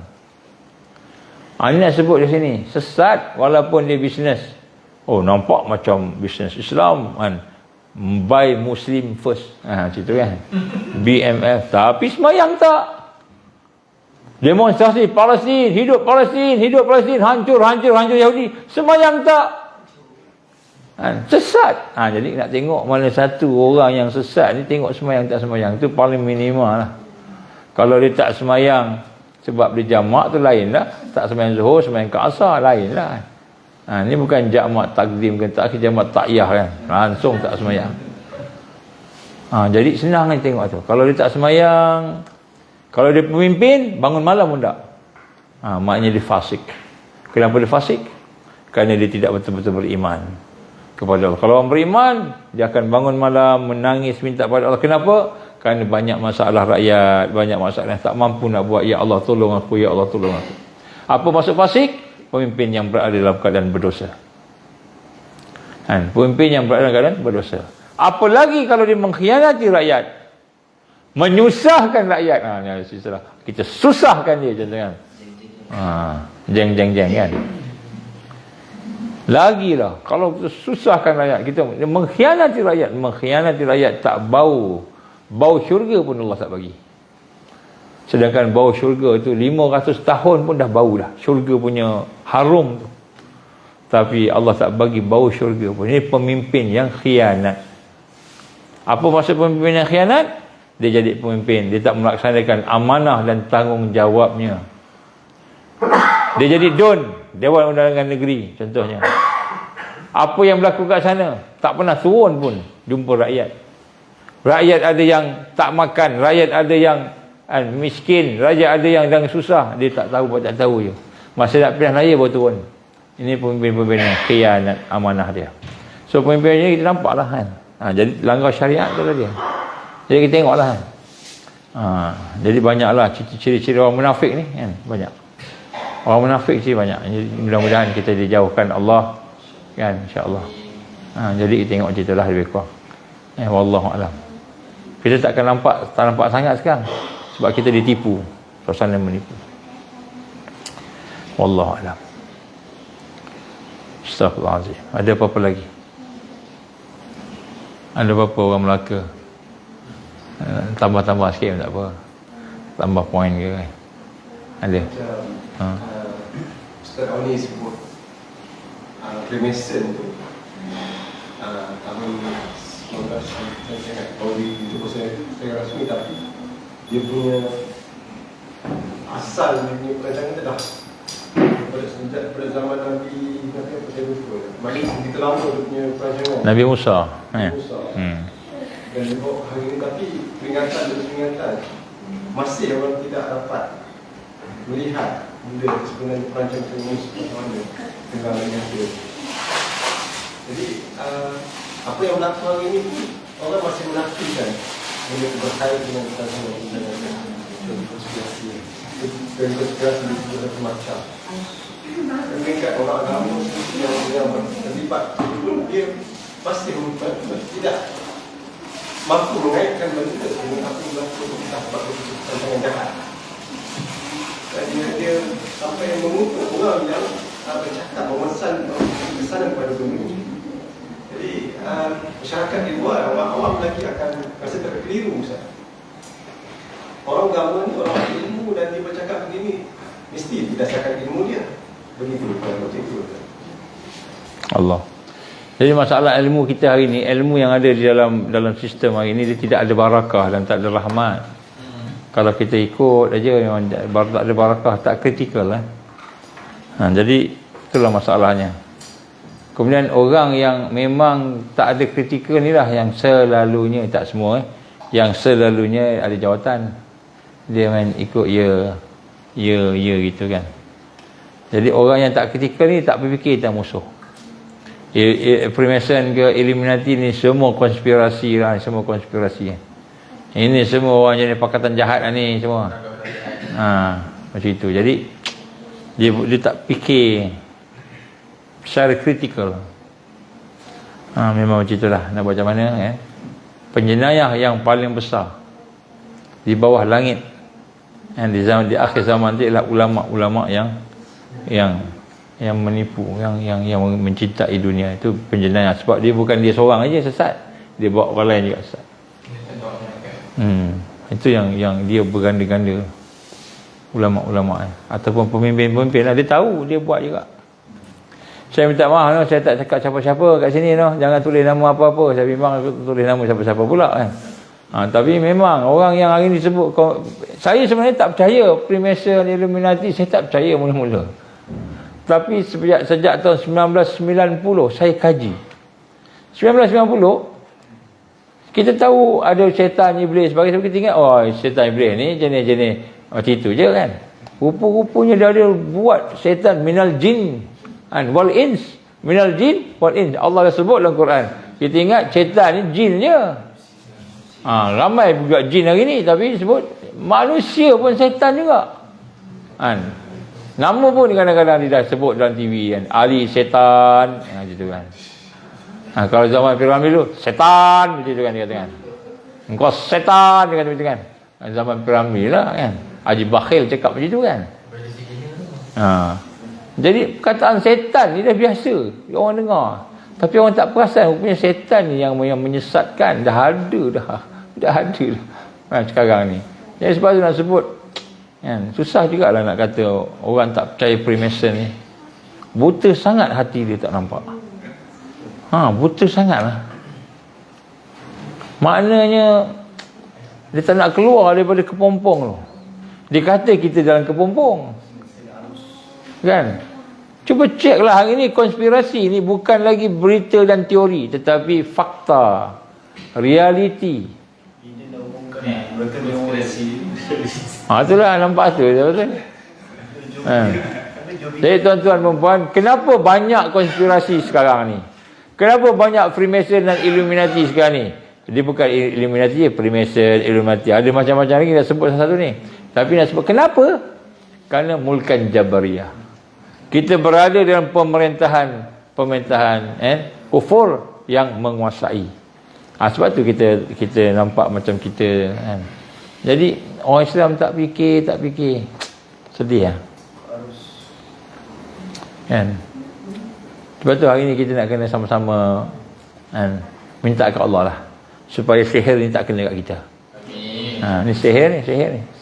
Ini nak sebut di sini, sesat walaupun dia bisnes. Nampak macam bisnes Islam kan. Buy Muslim first. Cerita kan. BMF. Tapi semayang tak. Demonstrasi Palestin, hidup Palestin, hancur Yahudi. Semayang tak. Sesat. Jadi nak tengok mana satu orang yang sesat ni, tengok semayang tak semayang. Itu paling minimal lah. Kalau dia tak semayang sebab dia jamak tu lain lah. Tak semayang zuhur, semayang ke asar, lain lah. Ni bukan jamak takdim ke tak, jamak takyah kan. Langsung tak semayang. Jadi senang ni tengok tu. Kalau dia tak semayang, kalau dia pemimpin, bangun malam pun tak. Maknanya dia fasik. Kenapa dia fasik? Kerana dia tidak betul-betul beriman kepada Allah. Kalau orang beriman, dia akan bangun malam, menangis, minta kepada Allah. Kenapa? Kerana banyak masalah rakyat, banyak masalah yang tak mampu nak buat. Ya Allah tolong aku, ya Allah tolong aku. Apa maksud fasik? Pemimpin yang berada dalam keadaan berdosa. Pemimpin yang berada dalam keadaan berdosa. Apalagi kalau dia mengkhianati rakyat, menyusahkan rakyat. Kita susahkan dia, contohnya. Jeng kan. Lagilah kalau susahkan rakyat kita, mengkhianati rakyat tak bau syurga pun Allah tak bagi. Sedangkan bau syurga tu 500 tahun pun dah bau dah, syurga punya harum tu. Tapi Allah tak bagi bau syurga pun. Ini pemimpin yang khianat. Apa maksud pemimpin yang khianat? Dia jadi pemimpin, dia tak melaksanakan amanah dan tanggungjawabnya. Dia jadi Dewan Undangan Negeri contohnya. Apa yang berlaku kat sana tak pernah turun pun jumpa rakyat. Rakyat ada yang tak makan, rakyat ada yang miskin, rakyat ada yang sedang susah, dia tak tahu je. Masa nak pilihan raya baru turun. Ini pemimpin-pemimpin yang khianat amanah dia. So pemimpin ini kita nampak lah kan. Jadi langgar syariat tu dia. Jadi kita tengoklah kan. Jadi banyaklah ciri-ciri orang munafik ni kan, banyak. Orang munafik sih banyak. Jadi mudah-mudahan kita dijauhkan Allah kan, insya-Allah. Jadi kita tengok macam itulah lebih kurang. Wallahu alam. Kita tak nampak sangat sekarang sebab kita ditipu, suasana menipu. Wallahu alam. Astaghfirullahalazim. Ada apa-apa lagi? Ada apa-apa orang Melaka? Tambah-tambah sikit pun tak apa. Tambah poin ke kan? Ada. Ustaz Auni sebut Freemason tu tahun 19 saya ingat tahun itu saya rasmi, tapi dia punya asal dia punya perancangan tu dah daripada zaman Nabi apa saya lupa. Maknanya kita lama dia punya perancangan Nabi Musa. Dan dia bawa hari ini, tapi peringatan masih orang tidak dapat melihat benda sebenarnya perancangan Freemason macam mana dengan dia. Jadi apa yang berlaku hari ini pun orang masih menafikan benda itu berkait dengan konspirasi macam-macam. Dan tingkat orang agama yang terlibat pun dia pasti tidak mampu mengaitkan benda dengan apa yang berlaku kita sebab rancangan jahat. Dan dia sampai mengutuk orang yang bercakap memesan pesanan kepada dunia. Jadi masyarakat di luar, awam lagi akan rasa terkeliru. Orang agama ni orang ilmu dan dia bercakap begini mesti berdasarkan ilmu dia. Begitu kalau itu. Allah. Jadi masalah ilmu kita hari ni, ilmu yang ada di dalam sistem hari ni, dia tidak ada barakah dan tak ada rahmat. Kalau kita ikut aja memang tak ada barakah, tak kritikal lah. Jadi itulah masalahnya. Kemudian orang yang memang tak ada kritikal ni lah yang selalunya, tak semua yang selalunya ada jawatan. Dia main ikut ya gitu kan. Jadi orang yang tak kritikal ni tak berfikir tentang musuh. Freemason ke Illuminati ni semua konspirasi lah, semua konspirasi. Ini semua orang jenis pakatan jahat lah ni semua. Macam itu. Jadi dia tak fikir secara kritikal. Memang macam itulah. Nak buat macam mana ya? Penjenayah yang paling besar di bawah langit di akhir zaman dia adalah ulama-ulama yang menipu, yang mencintai dunia. Itu penjenayah. Sebab dia bukan dia seorang aja sesat, dia bawa orang lain juga sesat. Itu yang dia berganda-ganda, ulama-ulama ataupun pemimpin-pemimpin lah. Dia tahu, dia buat juga. Saya minta maaf, saya tak cakap siapa-siapa kat sini, jangan tulis nama apa-apa. Saya bimbang tulis nama siapa-siapa pula kan. Tapi memang orang yang hari ni sebut, saya sebenarnya tak percaya Freemason, Illuminati, saya tak percaya mula-mula. Tapi sejak tahun 1990 saya kaji. 1990 kita tahu ada syaitan iblis. Bagi kita ingat, syaitan iblis ni jenis-jenis macam itu je kan. Rupa-rupanya dia ada buat syaitan minal jin wal ins. Minal jin wal ins. Allah dah sebut dalam Quran. Kita ingat syaitan ni jin je. Ramai juga jin hari ni, tapi sebut manusia pun syaitan juga. Nama pun kadang-kadang dia dah sebut dalam TV kan. Ali syaitan, macam tu kan. Kalau zaman Firaun dulu, setan macam tu kan dia kata kan. Engkau setan dia kata macam tu kan. Zaman Firaun lah kan. Haji Bakhil cakap macam tu kan. Jadi perkataan setan ni dah biasa orang dengar. Tapi orang tak perasan rupanya setan ni yang menyesatkan. Dah ada dah. Sekarang ni. Jadi sebab tu nak sebut kan, susah jugalah nak kata orang tak percaya Freemason ni. Buta sangat hati dia tak nampak. Buta sangatlah. Maknanya dia tak nak keluar daripada kepompong tu. Dia kata kita dalam kepompong. Kan? Cuba ceklah hari ni konspirasi ni bukan lagi berita dan teori tetapi fakta, realiti. Itulah nampak tu betul. Jadi tuan-tuan dan puan, kenapa banyak konspirasi sekarang ni? Kenapa banyak Freemason dan Illuminati sekarang ni? Dia bukan Illuminati, Freemason, Illuminati. Ada macam-macam lagi kita sebut satu ni. Tapi nak sebut kenapa? Kerana mulkan Jabariyah. Kita berada dalam pemerintahan kufur yang menguasai. Sebab tu kita nampak macam kita kan. Jadi orang Islam tak fikir. Sedih lah. Kan? Sebab tu hari ni kita nak kena sama-sama minta ke Allah lah supaya sihir ni tak kena kat kita. Ni sihir ni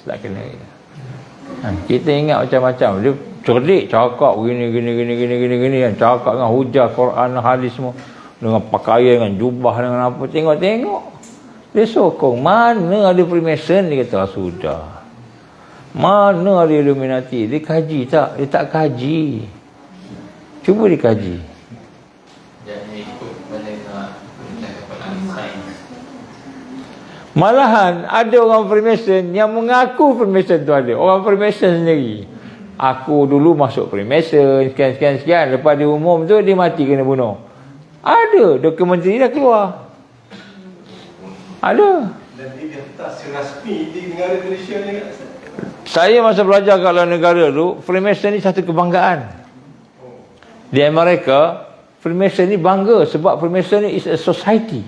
tak kena kat kita. Kita ingat macam-macam. Dia cerdik cakap gini kan, cakap dengan hujah Quran, hadis semua, dengan pakaian, dengan jubah, dengan apa, tengok dia sokong. Mana ada Freemason, dia kata sudah. Mana ada Illuminati, dia kaji tak? Dia tak kaji. Cuba dikaji. Malahan ada orang Freemason yang mengaku Freemason tu ada. Orang Freemason sendiri. Aku dulu masuk Freemason, sekian. Lepas dia umum tu, dia mati kena bunuh. Ada. Dokumentari dah keluar. Ada. Dan dia tak serasmi di negara Malaysia ni. Saya masa belajar kat luar negara tu, Freemason ni satu kebanggaan. Di Amerika, Freemason ni bangga sebab Freemason ni is a society.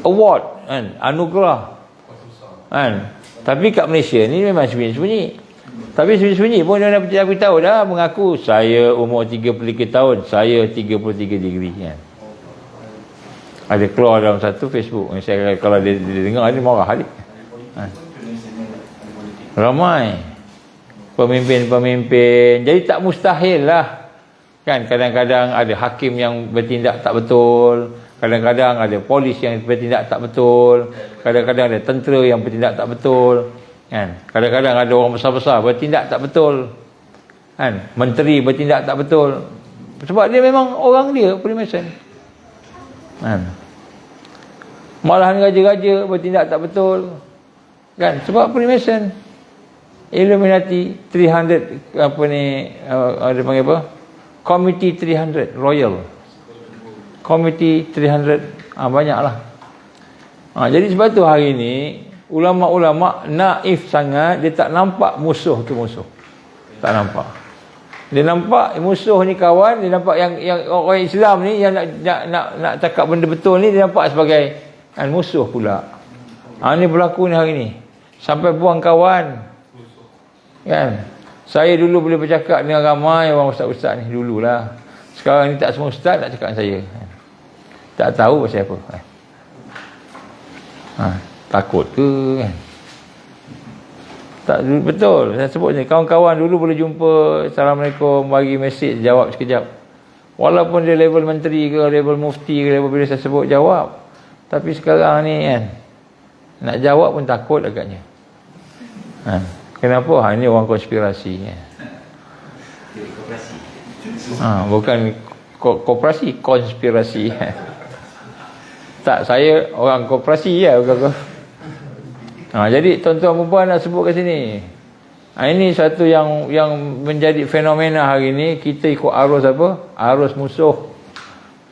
Award, kan? Anugerah. Kan? Tapi kat Malaysia ni memang sembunyi-sembunyi. Tapi sembunyi-sembunyi pun dia dah beritahu dah, mengaku saya umur 33 tahun, saya 33 degree kan. Ada keluar dalam satu Facebook. Saya kalau dia dengar dia marah hari. Ramai pemimpin-pemimpin. Jadi tak mustahil lah. Kan kadang-kadang ada hakim yang bertindak tak betul, kadang-kadang ada polis yang bertindak tak betul, kadang-kadang ada tentera yang bertindak tak betul. Kan? Kadang-kadang ada orang besar-besar bertindak tak betul. Kan? Menteri bertindak tak betul. Sebab dia memang orang dia Freemason. Kan? Malahan raja-raja bertindak tak betul. Kan? Sebab Freemason. Illuminati 300 apa ni ada panggil apa? Committee 300 Royal. Committee 300 banyaklah. Jadi sebab tu hari ni ulama-ulama naif sangat, dia tak nampak musuh tu musuh. Tak nampak. Dia nampak musuh ni kawan, dia nampak yang orang Islam ni yang nak cakap benda betul ni dia nampak sebagai musuh pula. Ni berlaku ni hari ni. Sampai buang kawan. Kan? Saya dulu boleh bercakap dengan ramai orang ustaz-ustaz ni dululah. Sekarang ni tak semua ustaz nak cakap dengan saya. Tak tahu pasal apa. Takut ke kan? Tak betul. Saya sebut ni, kawan-kawan dulu boleh jumpa, Assalamualaikum, bagi mesej, jawab sekejap. Walaupun dia level menteri ke, level mufti ke, level bila saya sebut jawab. Tapi sekarang ni kan, nak jawab pun takut agaknya. Kenapa? Ini orang konspirasi kan? Bukan koperasi, konspirasi. Tak, saya orang koperasi ya, bukan. Jadi tuan-tuan perempuan nak sebut kat sini. Ini satu yang menjadi fenomena hari ni. Kita ikut arus apa? Arus musuh.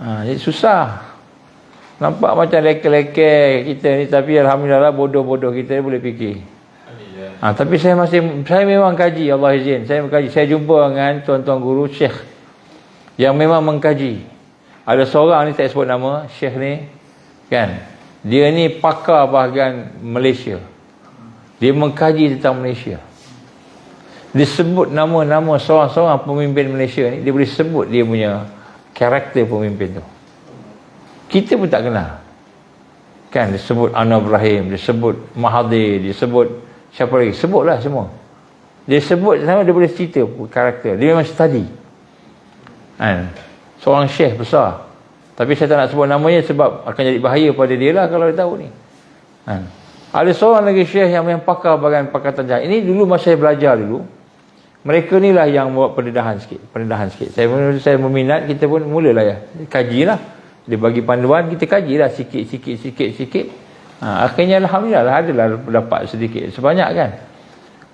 Jadi susah. Nampak macam leke-leke kita ni, tapi alhamdulillah bodoh-bodoh kita boleh fikir. Tapi saya memang kaji, Allah izin. Saya mengkaji. Saya jumpa dengan tuan-tuan guru syekh yang memang mengkaji. Ada seorang ni, tak sebut nama, syekh ni kan, dia ni pakar bahagian Malaysia. Dia mengkaji tentang Malaysia. disebut nama-nama seorang-seorang pemimpin Malaysia ni, dia boleh sebut dia punya karakter pemimpin tu. Kita pun tak kenal. Kan, disebut Anwar Ibrahim, disebut Mahathir, disebut siapa lagi, sebutlah semua. Dia sebut sama, dia boleh cerita karakter. Dia memang study. Kan, seorang syekh besar. Tapi saya tak nak sebut namanya sebab akan jadi bahaya pada dia lah kalau dia tahu ni. Kan, ada seorang lagi syekh yang memang pakar bahagian Pakatan Jahat. Ini dulu masa saya belajar dulu, mereka ni lah yang buat pendedahan sikit. Saya meminat, kita pun mulalah ya, kajilah. Dia bagi panduan, kita kajilah sikit. Akhirnya Alhamdulillah lah, adalah dapat sedikit, sebanyak kan.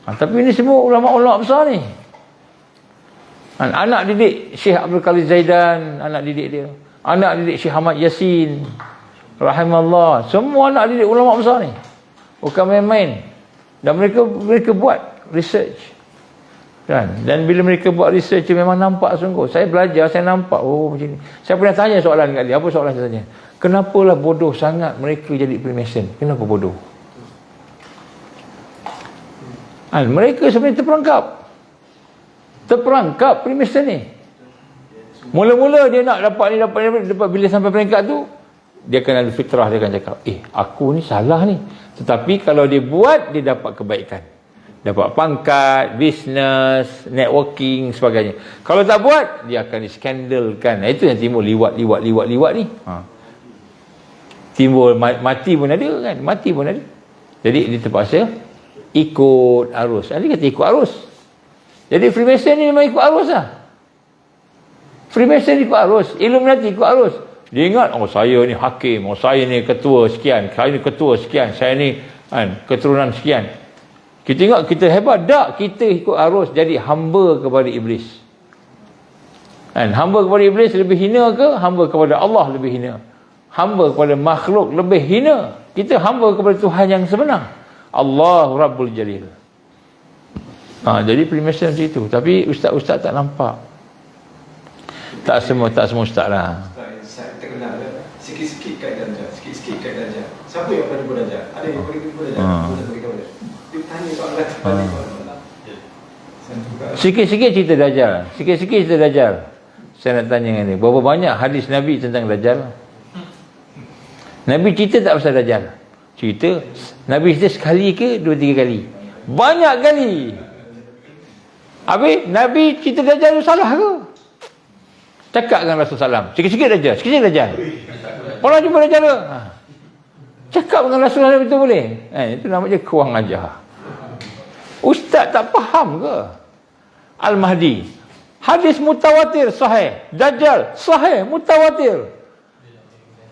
Tapi ini semua ulama-ulama besar ni. Anak didik Syekh Abdul Qadir Zaidan, anak didik dia. Anak didik Syekh Ahmad Yasin, rahimahullah. Semua anak didik ulama besar ni. Bukan main-main. Dan mereka buat research. Kan? Dan bila mereka buat research memang nampak sungguh. Saya belajar, saya nampak macam ni. Saya pernah tanya soalan kat dia. Apa soalan saya tanya? Kenapalah bodoh sangat mereka jadi Freemason? Kenapa bodoh? Mereka sebenarnya terperangkap Freemason ni. Mula-mula dia nak dapat bila sampai peringkat tu, dia akan ada fitrah, dia akan cakap, aku ni salah ni. Tetapi kalau dia buat, dia dapat kebaikan. Dapat pangkat, bisnes, networking, sebagainya. Kalau tak buat, dia akan diskandalkan. Itu yang timbul liwat ni. Timbul mati pun ada kan. Jadi dia terpaksa ikut arus. Dia kata ikut arus. Jadi Freemason ni memang ikut arus lah. Freemason ikut arus. Illuminati ikut arus. Dia ingat, saya ni hakim, saya ni ketua sekian, saya ni keturunan sekian. Kita ingat kita hebat. Tak, kita ikut arus, jadi hamba kepada iblis. Hamba kepada iblis lebih hina ke hamba kepada Allah lebih hina? Hamba kepada makhluk lebih hina. Kita hamba kepada Tuhan yang sebenar, Allah Rabbul Jalil. Jadi Freemason macam itu. Tapi ustaz-ustaz tak nampak. Tak semua ustaz lah. Saya terkenal sikit-sikit kat darjah. Siapa yang paling belajar? Ada yang paling belajar? Dia tanya soalan Sikit-sikit cerita Dajjal. Saya nak tanya dengan dia, berapa banyak hadis Nabi tentang Dajjal? Nabi cerita tak pasal Dajjal? Cerita. Nabi cerita sekali ke 2-3 kali? Banyak kali. Habis Nabi cerita Dajjal tu salah ke? Cakap dengan Rasulullah SAW, sikit-sikit Dajjal. Orang jumpa Dajjal ke? Cakap dengan Rasulullah SAW, betul boleh? Itu namanya kurang ajar. Ustaz tak faham ke? Al-Mahdi, hadis mutawatir sahih. Dajjal sahih mutawatir.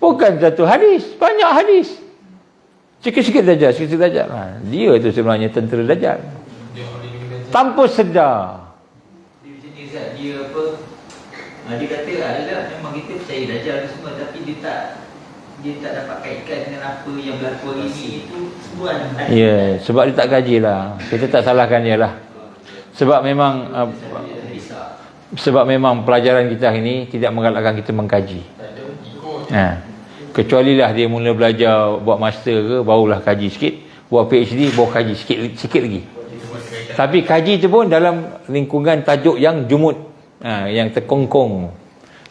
Bukan satu hadis, banyak hadis. Sikit-sikit Dajjal. Dia tu sebenarnya tentera Dajjal. Tanpa sedar. Dia apa? Dia kata adalah memang kita percaya Dajjal semua, tapi dia tak dapat kaitkan dengan apa yang berlaku hari ini. Itu sebuah sebab dia tak kaji lah. Kita tak salahkan dia lah. Sebab memang pelajaran kita ini tidak menggalakkan kita mengkaji. Kecuali lah dia mula belajar buat master ke, barulah kaji sikit. Buat PhD, baru kaji sikit lagi. Tapi kaji tu pun dalam lingkungan tajuk yang jumud, yang terkongkong.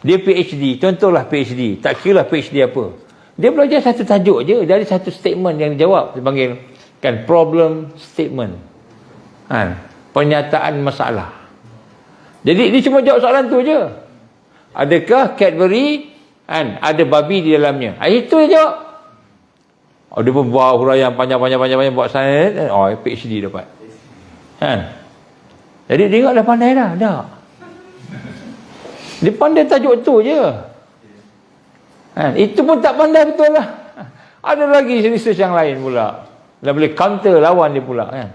Dia PhD, contohlah PhD, tak kira lah PhD apa. Dia belajar satu tajuk je, dari satu statement yang dijawab. Dia panggil kan problem statement. Pernyataan masalah. Jadi dia cuma jawab soalan tu je. Adakah Cadbury ada babi di dalamnya? Itu dia jawab. Dia pun buat huraian panjang buat sana. PhD dapat. Jadi dia ingat dah pandai dah. Tak. Dia pandai tajuk tu je. Itu pun tak pandai betul lah. Ada lagi research yang lain pula. Dah boleh counter lawan dia pula kan.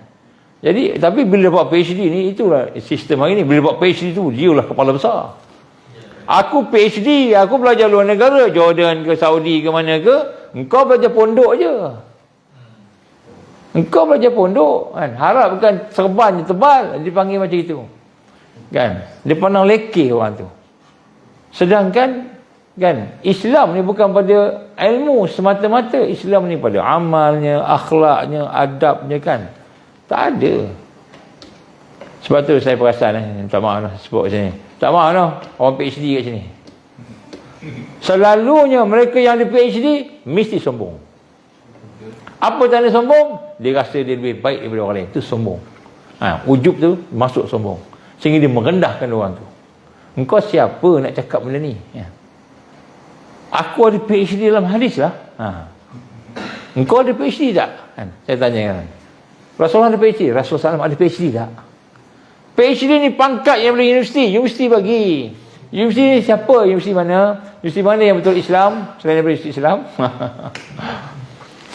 Jadi tapi bila buat PhD ni, itulah sistem hari ni. Bila buat PhD tu, dia lah kepala besar. Aku PhD, aku belajar luar negara, Jordan ke Saudi ke mana ke. Engkau belajar pondok je. Harapkan serban tebal, dipanggil macam itu. Kan? Dia pandang lekeh orang tu. Sedangkan kan, Islam ni bukan pada ilmu semata-mata. Islam ni pada amalnya, akhlaknya, adabnya kan. Tak ada. Sebab tu saya perasan minta maaf lah sebut kat sini. Tak maaf lah orang PhD kat sini. Selalunya mereka yang ada PhD mesti sombong. Apa tanda sombong? Dia rasa dia lebih baik daripada orang lain. Itu sombong. Ujub tu masuk sombong. Sehingga dia merendahkan orang tu. Engkau siapa nak cakap benda ni? Aku ada PhD dalam hadis lah. Engkau ada PhD tak? Saya tanya kan. Rasulullah ada PhD? Rasulullah SAW ada PhD tak? PhD ni pangkat yang boleh universiti. Universiti bagi. Universiti ni siapa? Universiti mana? Universiti mana yang betul Islam? Selain daripada Universiti Islam?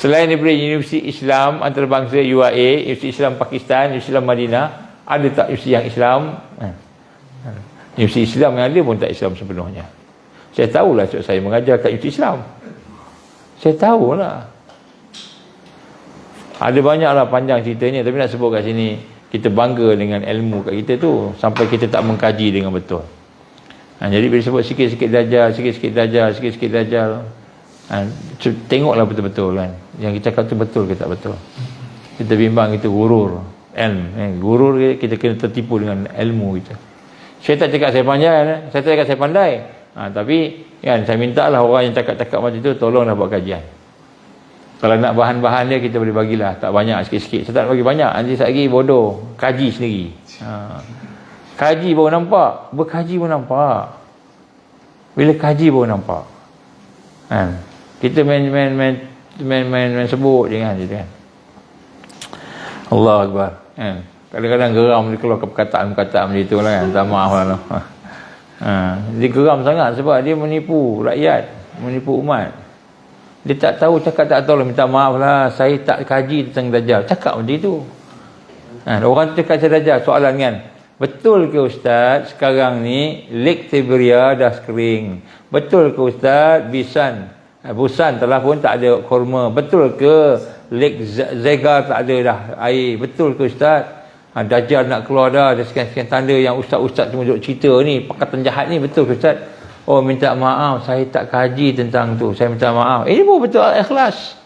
Selain daripada Universiti Islam antarabangsa UAE, Universiti Islam Pakistan, Universiti Islam Madinah, ada tak universiti yang Islam? Universiti Islam yang ada pun tak Islam sepenuhnya. Saya tahulah sebab saya mengajar kat Universiti Islam. Saya tahulah. Ada banyaklah panjang ceritanya, tapi nak sebut kat sini, kita bangga dengan ilmu kat kita tu sampai kita tak mengkaji dengan betul. Jadi bila sebut sikit-sikit darjah, sikit-sikit darjah, tengoklah betul-betul kan. Yang kita cakap tu betul ke tak betul. Kita bimbang itu gurur. Gurur kita kena tertipu dengan ilmu kita. Saya tak cakap saya pandai, saya tak cakap saya pandai. Tapi kan saya mintalah orang yang cakap-cakap macam tu tolonglah buat kajian. Kalau nak bahan-bahan dia kita boleh bagilah, tak banyak, sikit-sikit. Saya tak nak bagi banyak, nanti lagi bodoh. Kaji sendiri. Kaji baru nampak, berkaji baru nampak. Bila kaji baru nampak. Kita main sebut je kan, gitu kan. Allah Akbar. Kadang-kadang geram dia keluar perkataan-perkataan macam itu lah kan. Tak maaf lah. Dia geram sangat sebab dia menipu rakyat, menipu umat. Dia tak tahu, cakap tak tahu lah, minta maaf lah, saya tak kaji tentang Dajjal. Cakap macam itu. Orang tu cakap saya Dajjal, soalan kan, betul ke Ustaz sekarang ni Lake Tiberia dah kering? Betul ke Ustaz Busan telah pun tak ada korma? Betul ke Lake Zegar tak ada dah air? Betul ke Ustaz Dajjal nak keluar dah? Ada sekian-sekian tanda yang ustaz-ustaz cuma duk cerita ni, pakatan jahat ni. Betul ke Ustaz? Oh, minta maaf, saya tak kaji tentang tu, saya minta maaf. Ini pun betul ikhlas.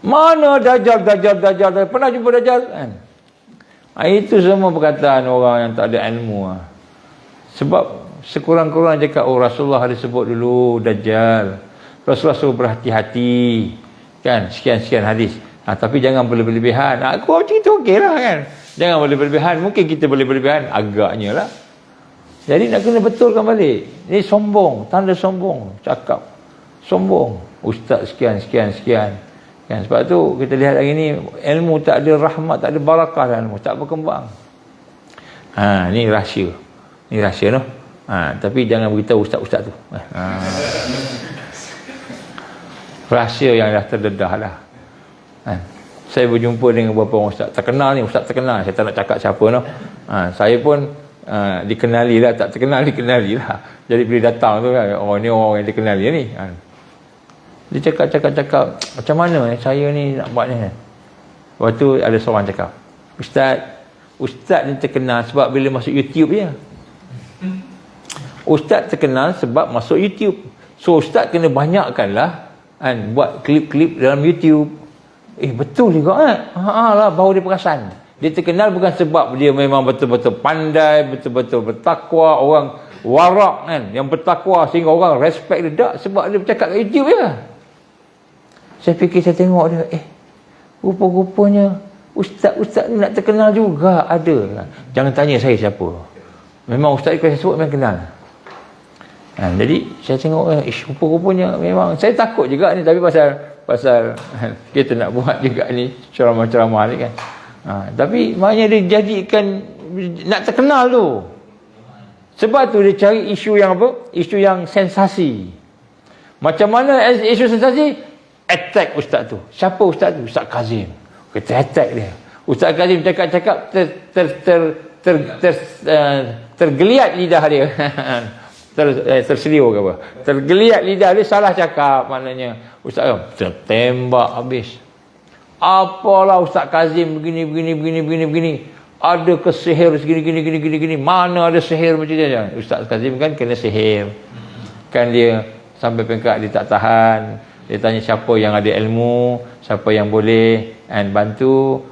Mana Dajjal? Pernah jumpa Dajjal kan? Itu semua perkataan orang yang tak ada ilmu. Sebab sekurang-kurang cakap, oh Rasulullah ada sebut dulu Dajjal, Rasulullah suruh berhati-hati kan, sekian-sekian hadis. Tapi jangan berlebihan. Aku macam itu okey lah kan. Jangan berlebihan. Mungkin kita boleh berlebihan, agaknya lah. Jadi nak kena betulkan balik. Ini sombong, tanda sombong. Cakap sombong, ustaz sekian. Kan, sebab tu kita lihat hari ni ilmu tak ada rahmat, tak ada barakah dalam ilmu, tak berkembang. Ni rahsia. Ni rahsia noh. Tapi jangan beritahu ustaz-ustaz tu. Rahsia yang dah terdedah lah. Saya berjumpa dengan beberapa orang ustaz terkenal ni, ustaz terkenal. Saya tak nak cakap siapa noh. Saya pun dikenali lah, tak terkenal dikenali lah. Jadi bila datang tu kan, oh ni orang yang dikenali ni. Dia cakap macam mana saya ni nak buat ni. Lepas tu ada seorang cakap, Ustaz ni terkenal sebab bila masuk YouTube je. Ustaz terkenal sebab masuk YouTube. So Ustaz kena banyakkanlah buat klip-klip dalam YouTube. Betul juga lah, baru dia perasan. Dia terkenal bukan sebab dia memang betul-betul pandai, betul-betul bertakwa, orang warak kan, yang bertakwa sehingga orang respect dia. Tak, sebab dia bercakap kat YouTube je. Saya fikir, saya tengok dia, rupa-rupanya ustaz-ustaz ni nak terkenal juga. Ada. Jangan tanya saya siapa. Memang ustaz kalau saya sebut memang kenal. Jadi saya tengok, rupa-rupanya memang saya takut juga ni, tapi pasal kita nak buat juga ni ceramah-ceramah ni kan. Tapi maknanya dia jadikan nak terkenal tu. Sebab tu dia cari isu yang apa? Isu yang sensasi. Macam mana isu sensasi? Attack ustaz tu. Siapa ustaz tu? Ustaz Kazim. Kita attack dia. Ustaz Kazim cakap-cakap tergeliat lidah dia. Terseliur ke apa? Tergeliat lidah dia, salah cakap maknanya. Ustaz tertembak habis. Apalah Ustaz Kazim begini. Ada ke sihir segini. Mana ada sihir macam dia? Ustaz Kazim kan kena sihir. Kan dia sampai peringkat dia tak tahan. Dia tanya siapa yang ada ilmu, siapa yang boleh bantu,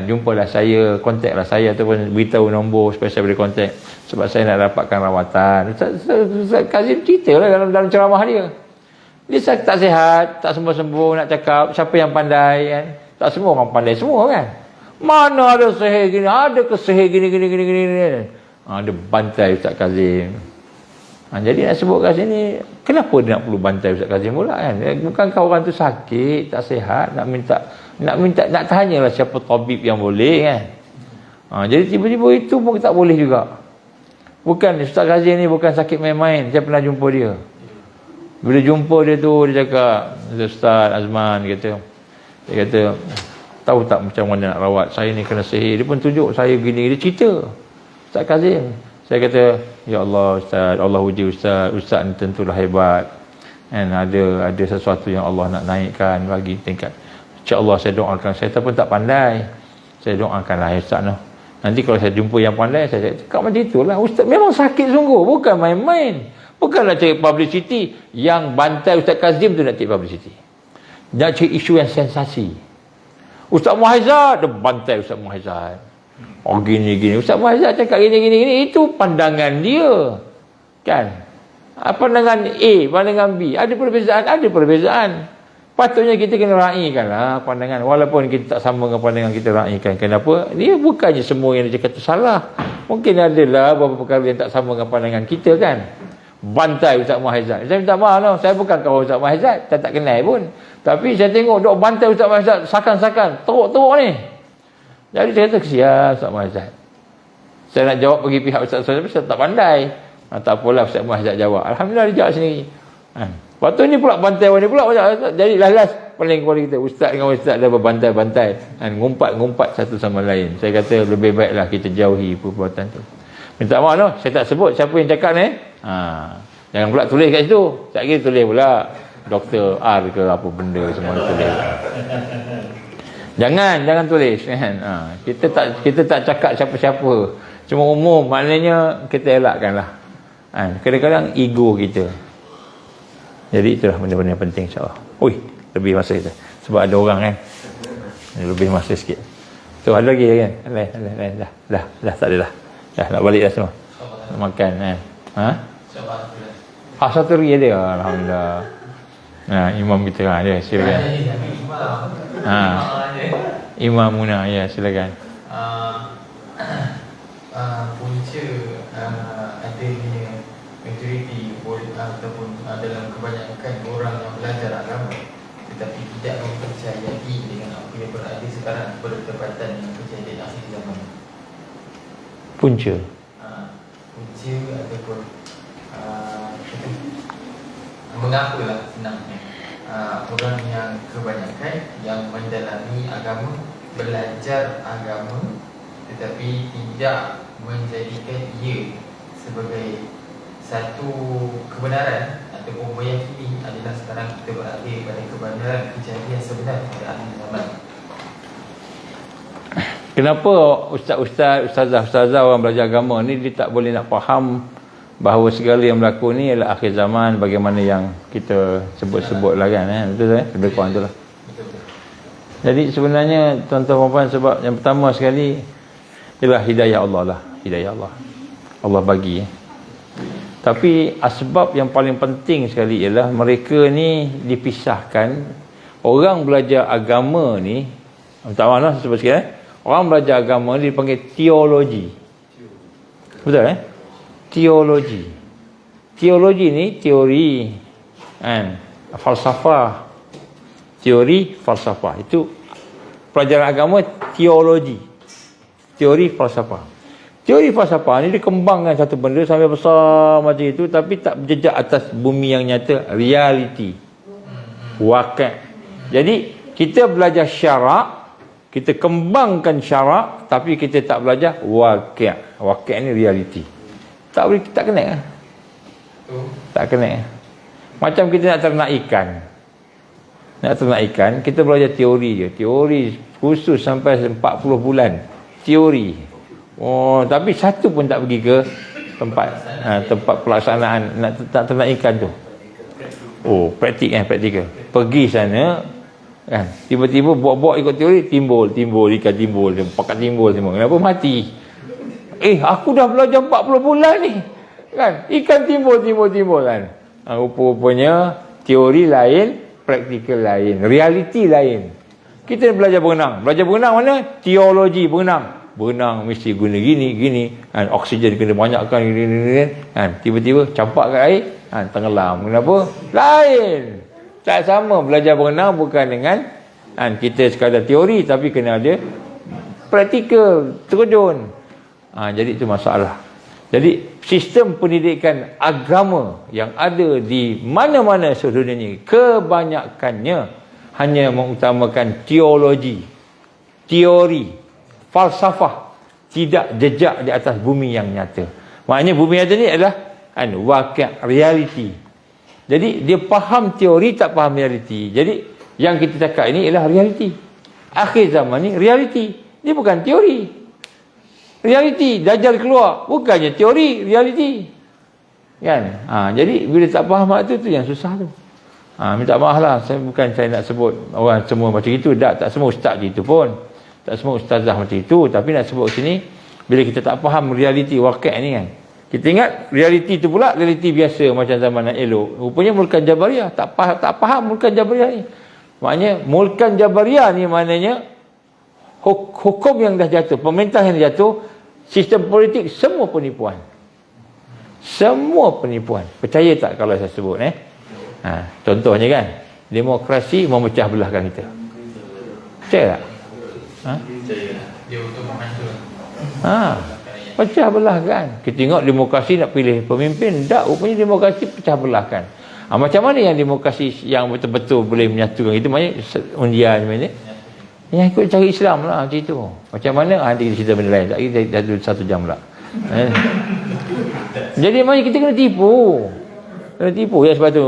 jumpalah saya, kontaklah saya ataupun beritahu nombor supaya saya boleh kontak sebab saya nak dapatkan rawatan. Ustaz Kazim ceritalah dalam ceramah dia. Dia tak sihat, tak sembuh-sembuh, nak cakap siapa yang pandai kan. Tak semua orang pandai semua kan. Mana ada sihir gini, ada ke sihir gini. Dia bantai Ustaz Kazim. Jadi nak sebut kat sini, kenapa dia nak perlu bantai Ustaz Kazim pula kan? Bukankah orang tu sakit, tak sihat, nak tanyalah siapa tabib yang boleh kan? Jadi tiba-tiba itu pun tak boleh juga. Bukan, Ustaz Kazim ni bukan sakit main-main. Saya pernah jumpa dia. Bila jumpa dia tu, dia cakap, Ustaz Azman dia kata, tahu tak macam mana nak rawat? Saya ni kena sihir. Dia pun tunjuk saya gini, dia cerita. Ustaz Kazim. Saya kata, ya Allah Ustaz, Allah uji Ustaz ni tentulah hebat. Dan ada sesuatu yang Allah nak naikkan bagi tingkat. InsyaAllah saya doakan. Saya pun tak pandai. Saya doakanlah Ustaz noh. Nanti kalau saya jumpa yang pandai, saya cakap macam itulah. Ustaz memang sakit sungguh, bukan main-main. Bukanlah cari publicity. Yang bantai Ustaz Kazim tu nak cari publicity. Nak cari isu yang sensasi. Ustaz Muhaizat, dia bantai Ustaz Muhaizat. Gini. Ustaz Muhaizat cakap gini. Itu pandangan dia. Kan? Pandangan A, pandangan B. Ada perbezaan. Patutnya kita kena raikan lah pandangan. Walaupun kita tak sama dengan pandangan kita raikan. Kenapa? Dia bukannya semua yang dia cakap tu salah. Mungkin adalah beberapa perkara yang tak sama dengan pandangan kita kan. Bantai Ustaz Muhaizat. Saya minta maaf lah. Saya bukan kawan Ustaz Muhaizat. Saya tak kenal pun. Tapi saya tengok dok bantai Ustaz Muhaizat. Sakan-sakan. Teruk-teruk ni. Jadi saya kata kesian Ustaz Muhaizat. Saya nak jawab bagi pihak Ustaz tapi saya tak pandai. Tak apalah Ustaz Muhaizat jawab. Alhamdulillah dia jawab sendiri. Lepas tu ni pula bantai ni pula. Jadi last paling kepada kita. Ustaz dengan Ustaz dah berbantai-bantai. Ngumpat satu sama lain. Saya kata lebih baiklah kita jauhi perbuatan tu. Minta maaf noh. Saya tak sebut siapa yang cakap ni. Jangan pula tulis kat situ. Tak kira tulis pula Dr. R ke apa benda semua tulis. Jangan tulis kan. Kita tak cakap siapa-siapa. Cuma umum maknanya kita elakkanlah. Kadang-kadang ego kita. Jadi itulah benda-benda yang penting insya-Allah. Lebih masa kita. Sebab ada orang kan. Lebih masa sikit. Tu ada lagi kan? Lain. Dah tak ada dah. Dah nak balik dah semua. Nak makan kan. Satu lagi ada. Alhamdulillah. Imam kita ada silakan. Imam Munah ya silakan. Punca adanya majoriti ataupun dalam kebanyakan orang yang belajar agama tetapi tidak mempercayai dengan apa yang berada sekarang pada tempatan yang terjadi di akhir zaman. Punca ataupun mengapalah senangnya orang yang kebanyakan yang mendalami agama, belajar agama tetapi tidak menjadikan ia sebagai satu kebenaran ataupun meyakini adalah sekarang kita berada pada kebenaran kejadian sebenar pada akhir zaman. Kenapa ustazah orang belajar agama ni dia tak boleh nak faham bahawa segala yang berlaku ni adalah akhir zaman bagaimana yang kita sebut-sebut lah kan. Betul lebih kurang itulah. Jadi sebenarnya tuan-tuan puan sebab yang pertama sekali ialah hidayah Allah lah. Hidayah Allah. Allah bagi. Tapi asbab yang paling penting sekali ialah mereka ni dipisahkan. Orang belajar agama ni, minta maaf lah sebut sikit orang belajar agama ni dipanggil teologi. Betul teologi. Teologi ni teori falsafah. Teori falsafah. Itu pelajaran agama teologi. Teori falsafah. Teori falsafah ni dikembangkan satu benda sampai besar macam itu tapi tak berjejak atas bumi yang nyata, reality. Waqi'. Jadi kita belajar syarak, kita kembangkan syarak tapi kita tak belajar waqi'. Waqi' ni reality. Tak boleh, tak kena. Tak kena. Macam kita nak ternak ikan. Nak ternak ikan, kita belajar teori je. Teori khusus sampai 40 bulan. Teori. Tapi satu pun tak pergi ke tempat pelaksanaan nak ternak ikan tu. Oh, praktikal. Pergi sana kan, tiba-tiba buat-buat ikut teori, timbul ikan, pakat timbul semua. Kenapa mati? Aku dah belajar 40 bulan ni kan, ikan timbul kan. Rupa-rupanya teori lain, praktikal lain, realiti lain. Kita belajar berenang mana? Teologi berenang mesti guna gini kan, oksigen kena banyakkan gini kan, tiba-tiba campak kat air kan, tenggelam. Kenapa? Lain. Tak sama belajar berenang bukan dengan kan, kita sekadar teori, tapi kena ada praktikal, terjun. Jadi itu masalah. Jadi sistem pendidikan agama yang ada di mana-mana seluruh dunia, kebanyakannya hanya mengutamakan teologi, teori, falsafah, tidak jejak di atas bumi yang nyata. Maknanya bumi nyata ni adalah waqi', realiti. Jadi dia faham teori, tak faham realiti. Jadi yang kita cakap ini ialah realiti. Akhir zaman ni realiti. Dia bukan teori. Realiti. Dajjal keluar, bukannya teori, realiti. Kan? Jadi bila tak faham tu yang susah tu. Minta maaf lah, saya nak sebut orang semua macam itu. Tak semua ustaz gitu pun. Tak semua ustazah macam itu. Tapi nak sebut sini, bila kita tak faham realiti waqi' ni kan, kita ingat realiti tu pula realiti biasa macam zaman nak elok. Rupanya Mulkan Jabariyah tak faham Mulkan Jabariyah ni. Maknanya Mulkan Jabariyah ni maknanya hukum yang dah jatuh, pemerintah yang jatuh, sistem politik semua penipuan. Semua penipuan. Percaya tak kalau saya sebut contohnya kan, demokrasi memecah belahkan kita. Percaya tak? Dia untuk menghancur. Pecah belah kan. Kita tengok demokrasi nak pilih pemimpin, tak, rupanya demokrasi pecah belah kan. Macam mana yang demokrasi yang betul-betul boleh menyatukan itu? Maknanya undian macam ni, yang ikut cara Islam lah macam itu. Macam mana? Nanti kita cerita benda lain. Tak kita dah 1 jam pula. Jadi maknanya kita kena tipu. Sebab tu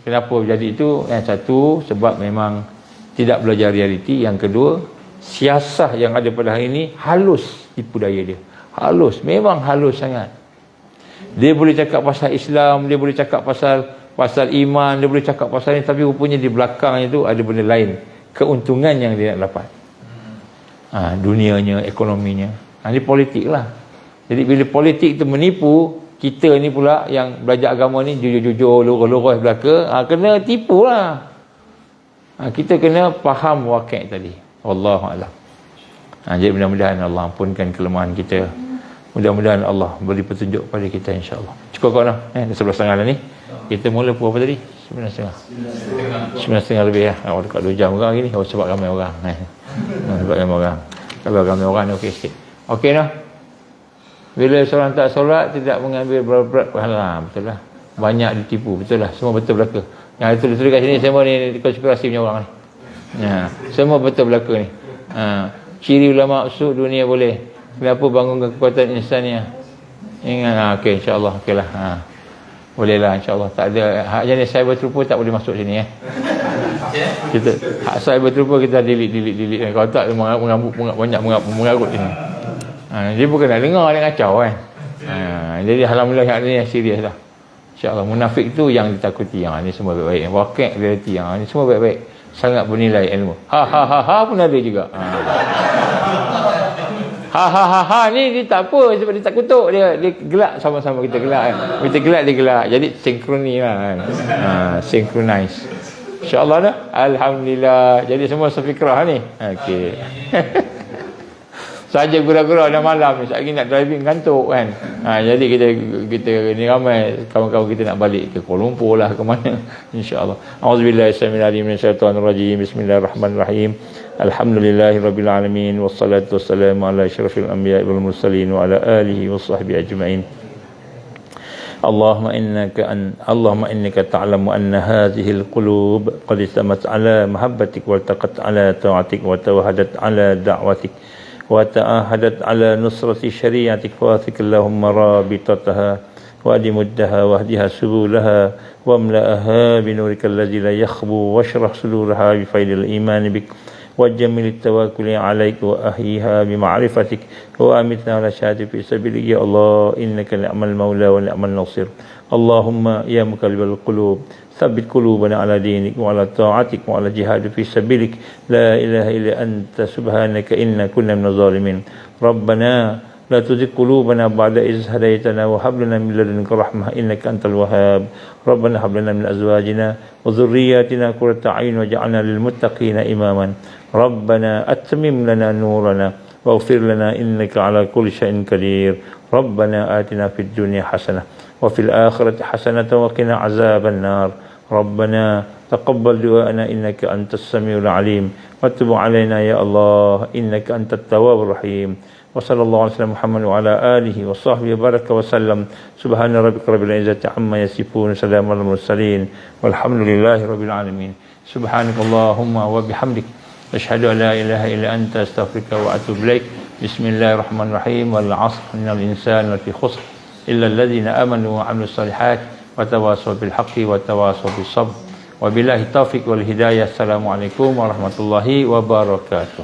kenapa jadi itu? Yang satu, sebab memang tidak belajar realiti. Yang kedua, siasah yang ada pada hari ini halus tipu daya dia. Halus, memang halus sangat. Dia boleh cakap pasal Islam, dia boleh cakap pasal iman, dia boleh cakap pasal ni, tapi rupanya di belakangnya tu ada benda lain, keuntungan yang dia nak dapat. Dunianya, ekonominya. Ini politik lah. Jadi bila politik tu menipu, kita ni pula yang belajar agama ni jujur-jujur, lurus-lurus belaka, kena tipu lah. Kita kena faham waqi' tadi. Wallahu'alam. Jadi mudah-mudahan Allah ampunkan kelemahan kita. Mudah-mudahan Allah beri petunjuk pada kita, insya-Allah. Cukup kau dah. Dah 11.30 dah ni. Kita mula pukul apa tadi? 9.30. 9.30 lebih ya. Dekat 2 jam orang gini. Sebab ramai orang. Sebab ramai orang. Kalau ramai orang ni okey sikit. Okey dah. Bila seorang tak solat, tidak mengambil berat-berat pahala. Betul lah. Banyak ditipu. Betul lah. Semua betul belaka. Yang tulis-tulis kat sini, semua ni konspirasi punya orang ni. Semua betul belaka ni. Ciri ulama usul dunia boleh. Kenapa bangunkan kekuatan insaniah? Ingat, okey, insya-Allah, okeylah. Bolehlah, insya-Allah. Tak ada hak jenis cyber trooper tak boleh masuk sini Kita hak cyber trooper kita delete. Kalau tak mengamuk banyak mengarut sini. Dia bukan nak dengar, dia kacau kan. Jadi alhamdulillah yang ini serius dah. Insya-Allah munafik tu yang ditakuti. Ni semua baik-baik. Waqi' reality ni semua baik-baik. Sangat bernilai ilmu. Ha pun ada juga. Ni dia tak apa sebab dia tak kutuk, dia gelak sama-sama kita gelak kan. Kita gelak dia gelak. Jadi sinkroni lah kan. Synchronize. Insya-Allah dah. Alhamdulillah. Jadi semua sefikrah ni. Okey. Saja gurau-gurau dah malam ni. Sekejap lagi nak driving kantuk kan. Jadi kita ni ramai kawan-kawan kita nak balik ke Kuala Lumpur lah, ke mana, insya-Allah. Auzubillahi minasyaitonir rajim. Bismillahirrahmanirrahim. Alhamdulillahirabbil alamin wassalatu wassalamu ala asyrafil anbiya'i wal mursalin wa ala alihi washabbihi ajmain. Allahumma innaka ta'lamu anna hadhihi al-qulub qad istamat ala mahabbatik wa taqat ala ta'atik wa tawahadat ala da'watik وتعاهدت على نصرة شريعتك واثق اللهم رابطتها وأدمدها واهدها سبولها واملأها بنورك الذي لا يخبو واشرح صدورها بفيض الإيمان بك وجمل التوكل عليك وأحيها بمعرفتك وأمتنا على شهادة في سبيلك يا الله إنك نعم المولى ونعم النصير اللهم يا مقلب القلوب ثبت قلوبنا على دينك وعلى طاعتك وعلى جهاد في سبيلك لا إله إلا أنت سبحانك إنا كنا من الظالمين ربنا لا تزغ قلوبنا بعد إذ هديتنا وهب لنا من لدنك رحمة إنك أنت الوهاب ربنا هب لنا من أزواجنا وذرياتنا قرة أعين واجعلنا للمتقين إماما ربنا أتمم لنا نورنا واغفر لنا إنك على كل شيء قدير ربنا آتنا في الدنيا حسنة وفي الآخرة حسنة وقنا عذاب النار ربنا تقبل دعاءنا إنك أنت السميع العليم وتب علينا يا الله إنك أنت التواب الرحيم وصلى الله على سيدنا محمد وعلى آله وصحبه وبارك وسلم سبحان ربك رب العزة عما يصفون سلام على المرسلين والحمد لله رب العالمين سبحانك اللهم وبحمدك أشهد أن لا إله إلا أنت أستغفرك وأتوب إليك بسم الله الرحمن الرحيم والعصر إن الإنسان لفي خسر إلا الذين آمنوا وعملوا الصالحات وتواصوا بالحق وتواصوا بالصبر وبالله التوفيق والهداية السلام عليكم ورحمة الله وبركاته